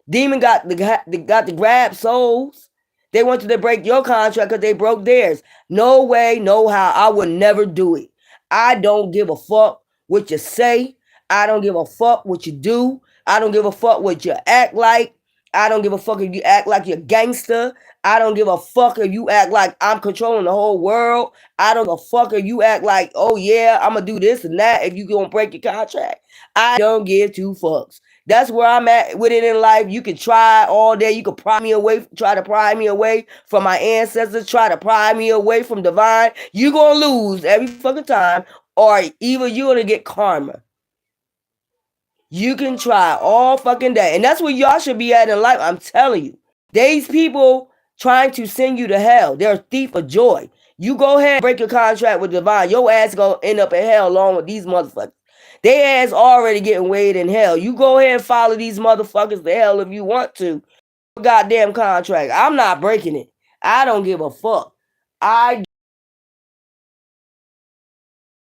Demon got the grab souls. They wanted to break your contract because they broke theirs. No way, no how. I would never do it. I don't give a fuck what you say. I don't give a fuck what you do. I don't give a fuck what you act like. I don't give a fuck if you act like you're gangster. I don't give a fuck if you act like I'm controlling the whole world. I don't give a fuck if you act like, oh yeah, I'm gonna do this and that if you gonna break your contract. I don't give two fucks. That's where I'm at with it in life. You can try all day. You can try to pry me away from my ancestors, try to pry me away from divine. You're going to lose every fucking time, or either you're going to get karma. You can try all fucking day. And that's where y'all should be at in life. I'm telling you. These people trying to send you to hell. They're a thief of joy. You go ahead and break your contract with divine. Your ass going to end up in hell along with these motherfuckers. They ass already getting weighed in hell. You go ahead and follow these motherfuckers to hell if you want to. Goddamn contract. I'm not breaking it. I don't give a fuck. I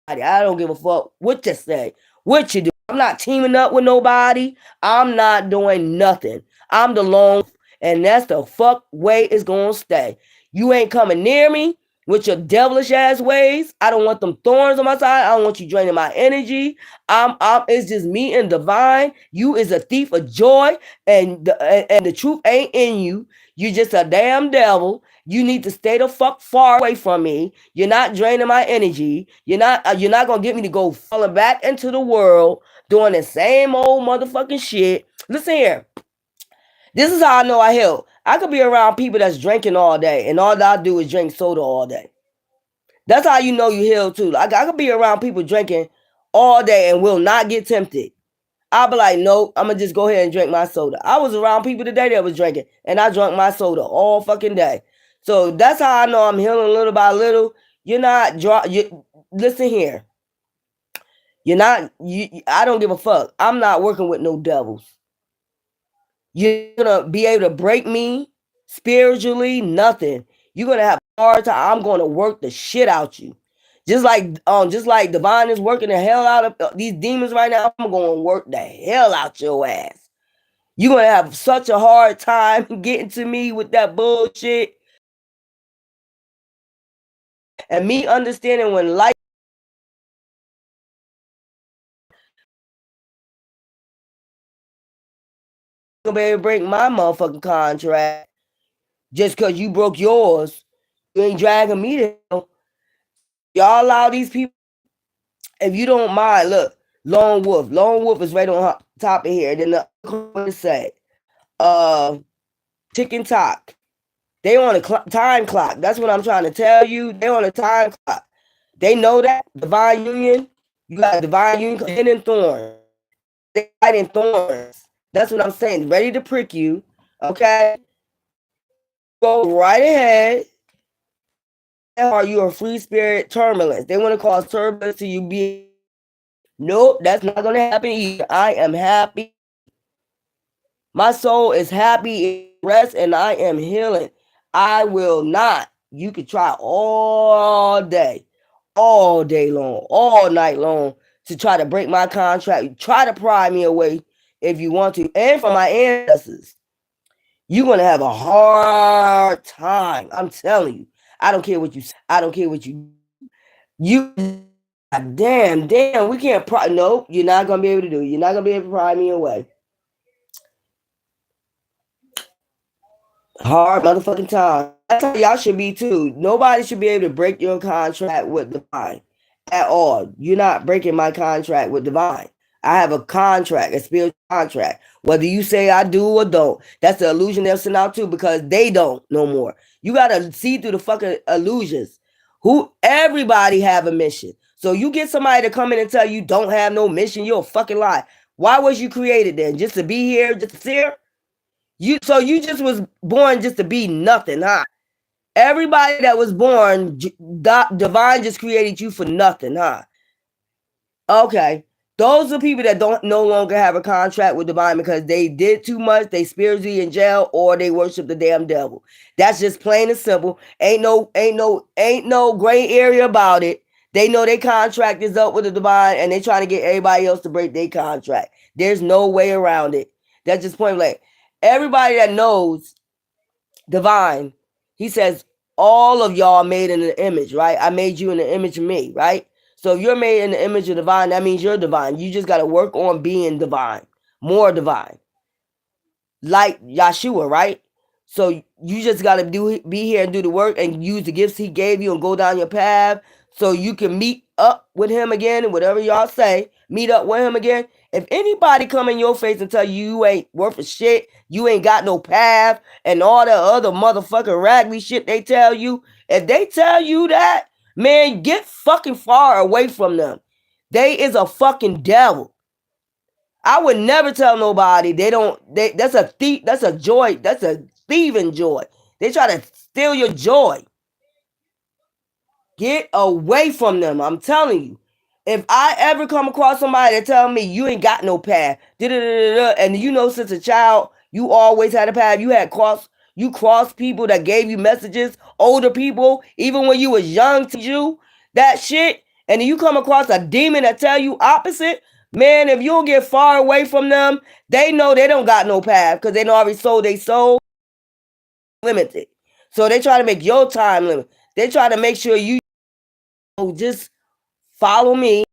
don't give a fuck what you say, what you do. I'm not teaming up with nobody. I'm not doing nothing. I'm the lone, and that's the fuck way it's gonna stay. You ain't coming near me with your devilish ass ways. I don't want them thorns on my side. I don't want you draining my energy. It's just me and divine. You is a thief of joy, and the truth ain't in you. You just a damn devil. You need to stay the fuck far away from me. You're not draining my energy. You're not gonna get me to go falling back into the world doing the same old motherfucking shit. Listen here. This is how I know I heal. I could be around people that's drinking all day, and all that I do is drink soda all day. That's how you know you heal too. Like I could be around people drinking all day and will not get tempted. I'll be like, nope, I'm gonna just go ahead and drink my soda. I was around people today that was drinking, and I drank my soda all fucking day. So that's how I know I'm healing little by little. You're not listen here. You're not I don't give a fuck. I'm not working with no devils. You're gonna be able to break me spiritually, nothing. You're gonna have a hard time. I'm gonna work the shit out you. Just like divine is working the hell out of these demons right now, I'm gonna work the hell out your ass. You're gonna have such a hard time getting to me with that bullshit. And me understanding when life gonna be able to break my motherfucking contract just cause you broke yours. You ain't dragging me to hell. Y'all allow these people, if you don't mind, look, Lone Wolf. Lone Wolf is right on top of here. Then the other say, Tick and Tock. They on a time clock. That's what I'm trying to tell you. They on a time clock. They know that divine union. You got divine union and thorns. They fighting thorns. That's what I'm saying. Ready to prick you. Okay? Go right ahead. Are you a free spirit turbulence? They want to cause turbulence to you be. Nope, that's not gonna happen either. I am happy. My soul is happy in rest and I am healing. I will not. You could try all day long, all night long to try to break my contract. Try to pry me away if you want to. And from my ancestors, you're going to have a hard time. I'm telling you. I don't care what you say. I don't care what you damn, we can't pry. Nope, you're not going to be able to do it. You're not going to be able to pry me away. Hard motherfucking time. That's how y'all should be too. Nobody should be able to break your contract with divine at all. You're not breaking my contract with divine. I have a contract, a spiritual contract. Whether you say I do or don't, that's the illusion they'll send out too because they don't no more. You gotta see through the fucking illusions. Everybody have a mission. So you get somebody to come in and tell you don't have no mission, you're a fucking lie. Why was you created then? Just to be here, just to sit here? You just was born just to be nothing, huh? Everybody that was born, divine just created you for nothing, huh? Okay. Those are people that don't no longer have a contract with divine because they did too much, they spiritually in jail, or they worship the damn devil. That's just plain and simple. Ain't no gray area about it. They know their contract is up with the divine and they trying to get everybody else to break their contract. There's no way around it. That's just point blank. Everybody that knows divine, he says, all of y'all made in the image, right? I made you in the image of me, right? So if you're made in the image of divine, that means you're divine. You just got to work on being divine, more divine, like Yeshua, right? So you just got to be here and do the work and use the gifts he gave you and go down your path so you can meet up with him again and whatever y'all say, meet up with him again. If anybody come in your face and tell you ain't worth a shit, you ain't got no path, and all the other motherfucking raggedy shit they tell you, if they tell you that, man, get fucking far away from them. They is a fucking devil. I would never tell nobody that's a thief, that's a joy, that's a thieving joy. They try to steal your joy. Get away from them. I'm telling you. If I ever come across somebody that tell me you ain't got no path, and you know since a child you always had a path, you crossed people that gave you messages, older people, even when you was young to you, that shit, and then you come across a demon that tell you opposite, man, if you don't get far away from them, they know they don't got no path because they already sold their soul limited. So they try to make your time limit. They try to make sure you just follow me.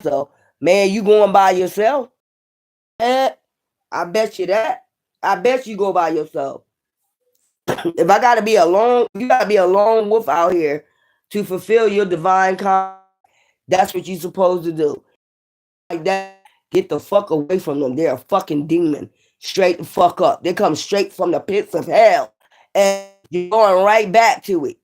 So, man, you going by yourself? I bet you that. I bet you go by yourself. If I gotta be alone, you gotta be a lone wolf out here to fulfill your divine contract. That's what you're supposed to do. Like that, get the fuck away from them. They're a fucking demon. Straight the fuck up. They come straight from the pits of hell. And you're going right back to it.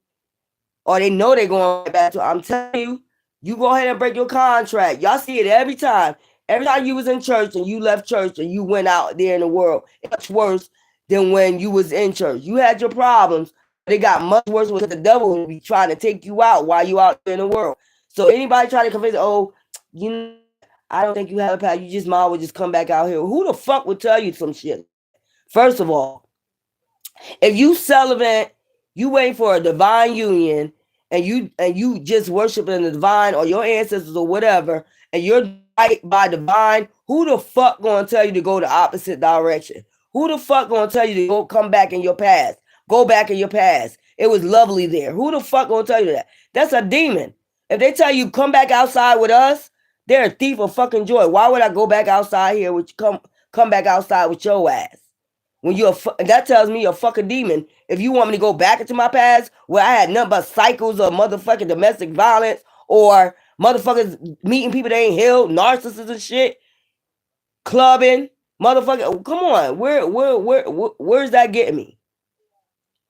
Or they know they're going right back to it. I'm telling you, you go ahead and break your contract. Y'all see it every time. Every time you was in church and you left church and you went out there in the world, it's much worse than when you was in church. You had your problems. They got much worse because the devil will be trying to take you out while you out there in the world. So anybody try to convince, oh, you know, I don't think you have a path. You just might as well just come back out here. Who the fuck would tell you some shit? First of all, if you celibate, you wait for a divine union, and you just worshiping the divine or your ancestors or whatever, and you're right by divine, who the fuck gonna tell you to go the opposite direction? Who the fuck gonna tell you to go come back in your past? Go back in your past. It was lovely there. Who the fuck gonna tell you that? That's a demon. If they tell you come back outside with us, they're a thief of fucking joy. Why would I go back outside here with you come back outside with your ass? When that tells me you're a fucking demon. If you want me to go back into my past where I had nothing but cycles of motherfucking domestic violence or motherfuckers meeting people that ain't healed, narcissists and shit, clubbing, motherfucker. Come on, where's that getting me?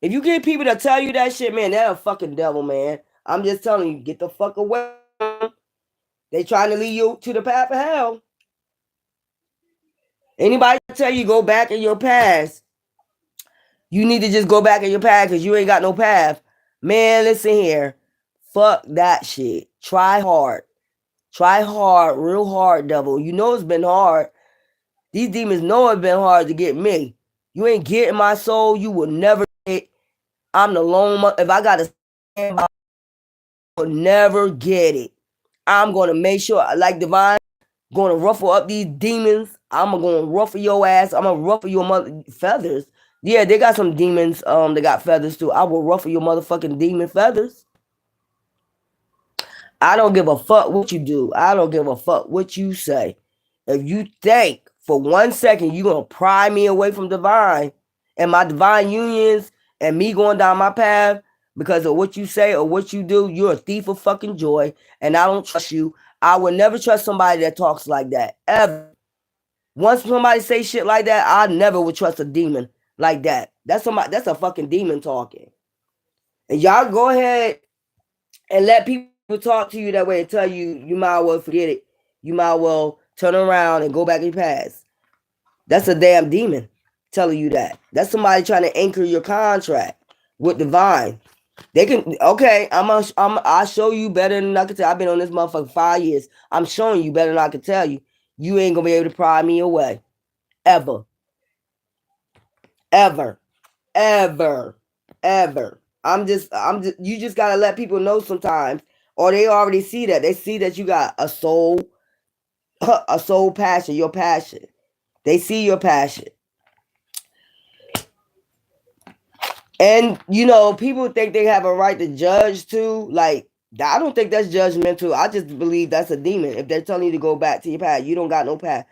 If you get people to tell you that shit, man, they're a fucking devil, man. I'm just telling you, get the fuck away. They trying to lead you to the path of hell. Anybody tell you go back in your past, you need to just go back in your past because you ain't got no path. Man, listen here. Fuck that shit. Try hard. Try hard, real hard, devil. You know it's been hard. These demons know it's been hard to get me. You ain't getting my soul. You will never get. I'm the lone. If I got to stand by, I will never get it. I'm gonna make sure, like Divine, gonna ruffle up these demons. I'm gonna ruffle your ass. I'm gonna ruffle your mother feathers. Yeah, they got some demons. They got feathers too. I will ruffle your motherfucking demon feathers. I don't give a fuck what you do. I don't give a fuck what you say. If you think for 1 second you're gonna pry me away from divine and my divine unions and me going down my path because of what you say or what you do, you're a thief of fucking joy, and I don't trust you. I would never trust somebody that talks like that ever. Once somebody say shit like that, I never would trust a demon like that. That's somebody. That's a fucking demon talking. And y'all go ahead and let people talk to you that way and tell you you might well forget it. You might well turn around and go back in your past. That's a damn demon telling you that. That's somebody trying to anchor your contract with divine. They can I'll show you better than I can tell. I've been on this motherfucker 5 years. I'm showing you better than I can tell you. You ain't gonna be able to pry me away. Ever. Ever. Ever. Ever. You just gotta let people know sometimes, or they already see that. They see that you got a soul passion, your passion. They see your passion. And people think they have a right to judge too. Like, I don't think that's judgmental. I just believe that's a demon. If they're telling you to go back to your path, you don't got no path.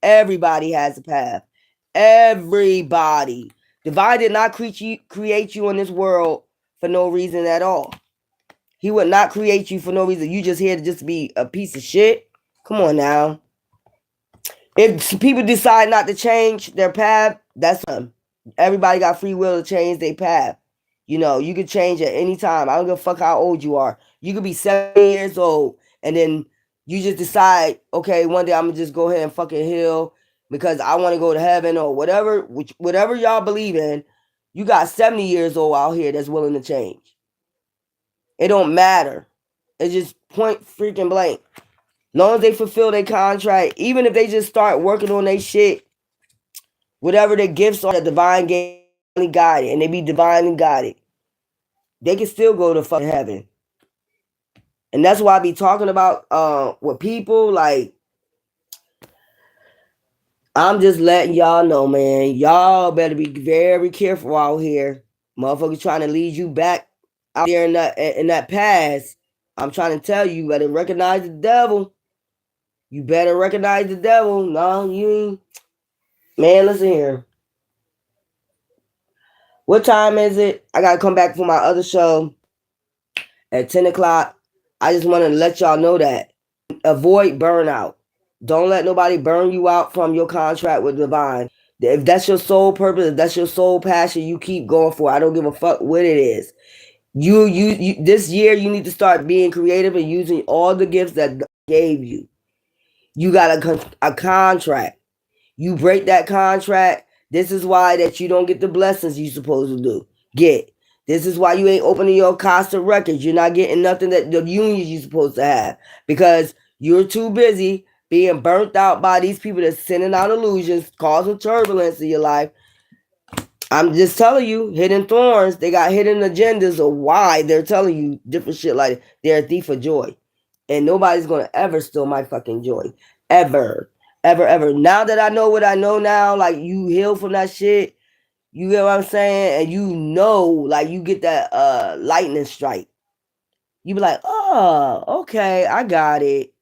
Everybody has a path. Everybody. Divine did not create you in this world for no reason at all. He would not create you for no reason. You just here to just be a piece of shit. Come on now. If people decide not to change their path, that's them. Everybody got free will to change their path. You can change at any time. I don't give a fuck how old you are. You could be 7 years old, and then you just decide, okay, one day I'm gonna just go ahead and fucking heal because I want to go to heaven or whatever y'all believe in. You got 70 years old out here that's willing to change. It don't matter. It's just point freaking blank. Long as they fulfill their contract, even if they just start working on their shit, whatever their gifts are that divine gave, guided, and they be divinely guided, they can still go to fucking heaven. And that's why I be talking about with people, like, I'm just letting y'all know, man. Y'all better be very careful out here. Motherfuckers trying to lead you back out there in that past. I'm trying to tell you, better recognize the devil. You better recognize the devil. No, you ain't. Man, listen here. What time is it? I gotta come back for my other show at 10 o'clock. I just want to let y'all know that. Avoid burnout. Don't let nobody burn you out from your contract with divine. If that's your sole purpose, if that's your sole passion, you keep going for it. I don't give a fuck what it is. You this year you need to start being creative and using all the gifts that God gave you. You got a contract. You break that contract. This is why that you don't get the blessings you supposed to get. This is why you ain't opening your Costa records. You're not getting nothing that the unions you're supposed to have because you're too busy being burnt out by these people that's sending out illusions, causing turbulence in your life. I'm just telling you, hidden thorns. They got hidden agendas of why they're telling you different shit like they're a thief of joy. And nobody's going to ever steal my fucking joy. Ever. Ever, ever. Now that I know what I know now, like, you heal from that shit. You get what I'm saying? And like, you get that lightning strike. You be like, oh, okay, I got it.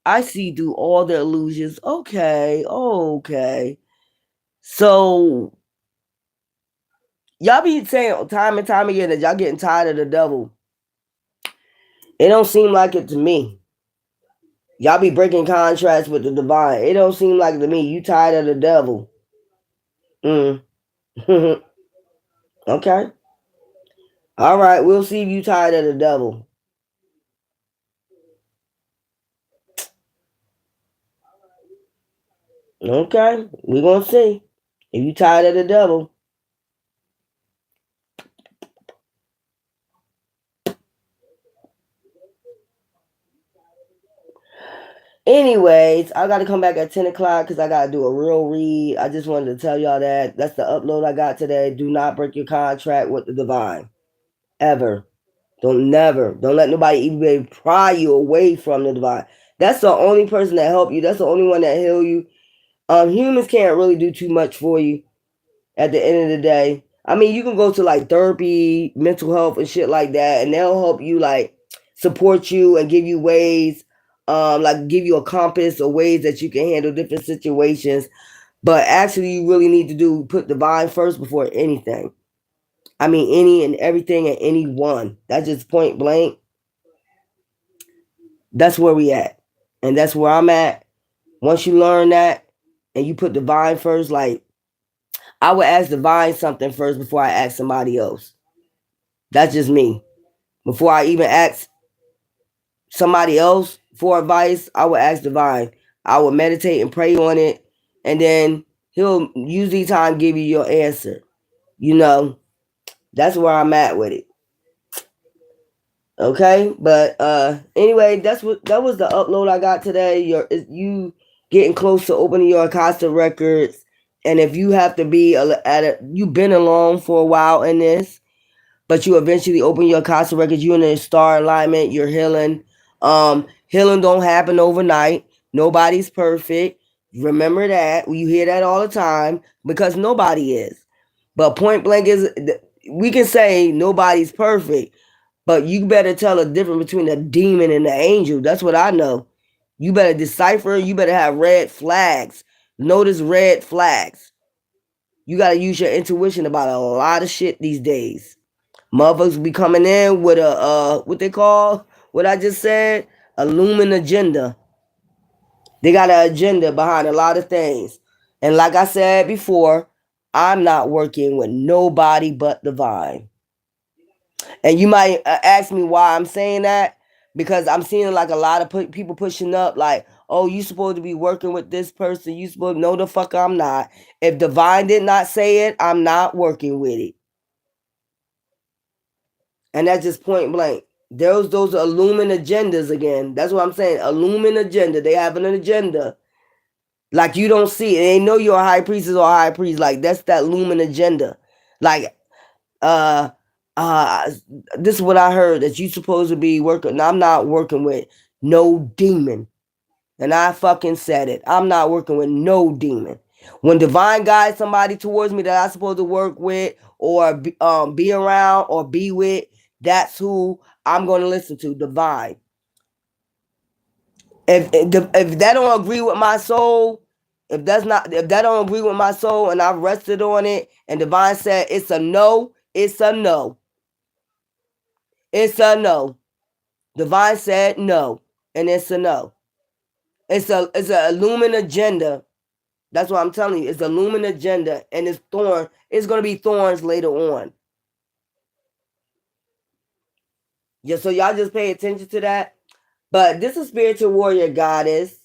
I see through all the illusions. Okay. So, y'all be saying time and time again that y'all getting tired of the devil. It don't seem like it to me. Y'all be breaking contracts with the divine. It don't seem like it to me. You tired of the devil. Okay. All right, we'll see if you tired of the devil. Okay, we're gonna see if you tired of the devil. Anyways, I got to come back at 10 o'clock because I got to do a real read. I just wanted to tell y'all that. That's the upload I got today. Do not break your contract with the divine. Ever. Don't let nobody even pry you away from the divine. That's the only person that help you. That's the only one that heal you. Humans can't really do too much for you at the end of the day. I mean, you can go to like therapy, mental health, and shit like that, and they'll help you like support you and give you ways, like give you a compass or ways that you can handle different situations. But actually, you really need to do put divine first before anything. I mean, any and everything and anyone. That's just point blank. That's where we at, and that's where I'm at. Once you learn that, and you put divine first, like I would ask divine something first before I ask somebody else. That's just me. Before I even ask somebody else for advice, I would ask divine. I would meditate and pray on it, and then he'll usually time give you your answer. You know, that's where I'm at with it. Okay, but anyway, that was the upload I got today. You getting close to opening your Acosta records, and if you have to be you've been along for a while in this, but you eventually open your Acosta records. You're in a star alignment. You're healing. Healing don't happen overnight. Nobody's perfect. Remember that. You hear that all the time because nobody is. But point blank is, we can say nobody's perfect, but you better tell a difference between a demon and an angel. That's what I know. You better decipher. You better have red flags. Notice red flags. You got to use your intuition about a lot of shit these days. Motherfuckers be coming in with a what they call what I just said, a looming agenda. They got an agenda behind a lot of things. And like I said before, I'm not working with nobody but divine. And you might ask me why I'm saying that, because I'm seeing like a lot of people pushing up like, oh, you supposed to be working with this person. You supposed to know the fuck I'm not. If divine did not say it, I'm not working with it. And that's just point blank. Those are looming agendas again. That's what I'm saying. A looming agenda. They have an agenda. Like you don't see it. They know you're a high priestess or a high priest. Like that's that looming agenda. Like uh uh this is what I heard that you supposed to be working. I'm not working with no demon. And I fucking said it. I'm not working with no demon. When divine guides somebody towards me that I'm supposed to work with or be around or be with, that's who I'm going to listen to. Divine. If that don't agree with my soul, if that don't agree with my soul, and I've rested on it, and divine said it's a no, it's a no, it's a no. Divine said no, and it's a no. It's a looming agenda. That's what I'm telling you. It's a looming agenda, and it's thorn. It's gonna be thorns later on. Yeah, so y'all just pay attention to that. But this is spiritual warrior goddess.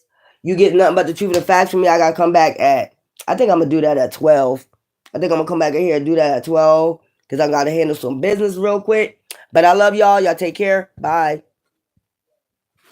You get nothing but the truth and the facts from me. I gotta come back at. I think I'm gonna do that at 12. I think I'm gonna come back in here and do that at 12 because I gotta handle some business real quick. But I love y'all. Y'all take care. Bye.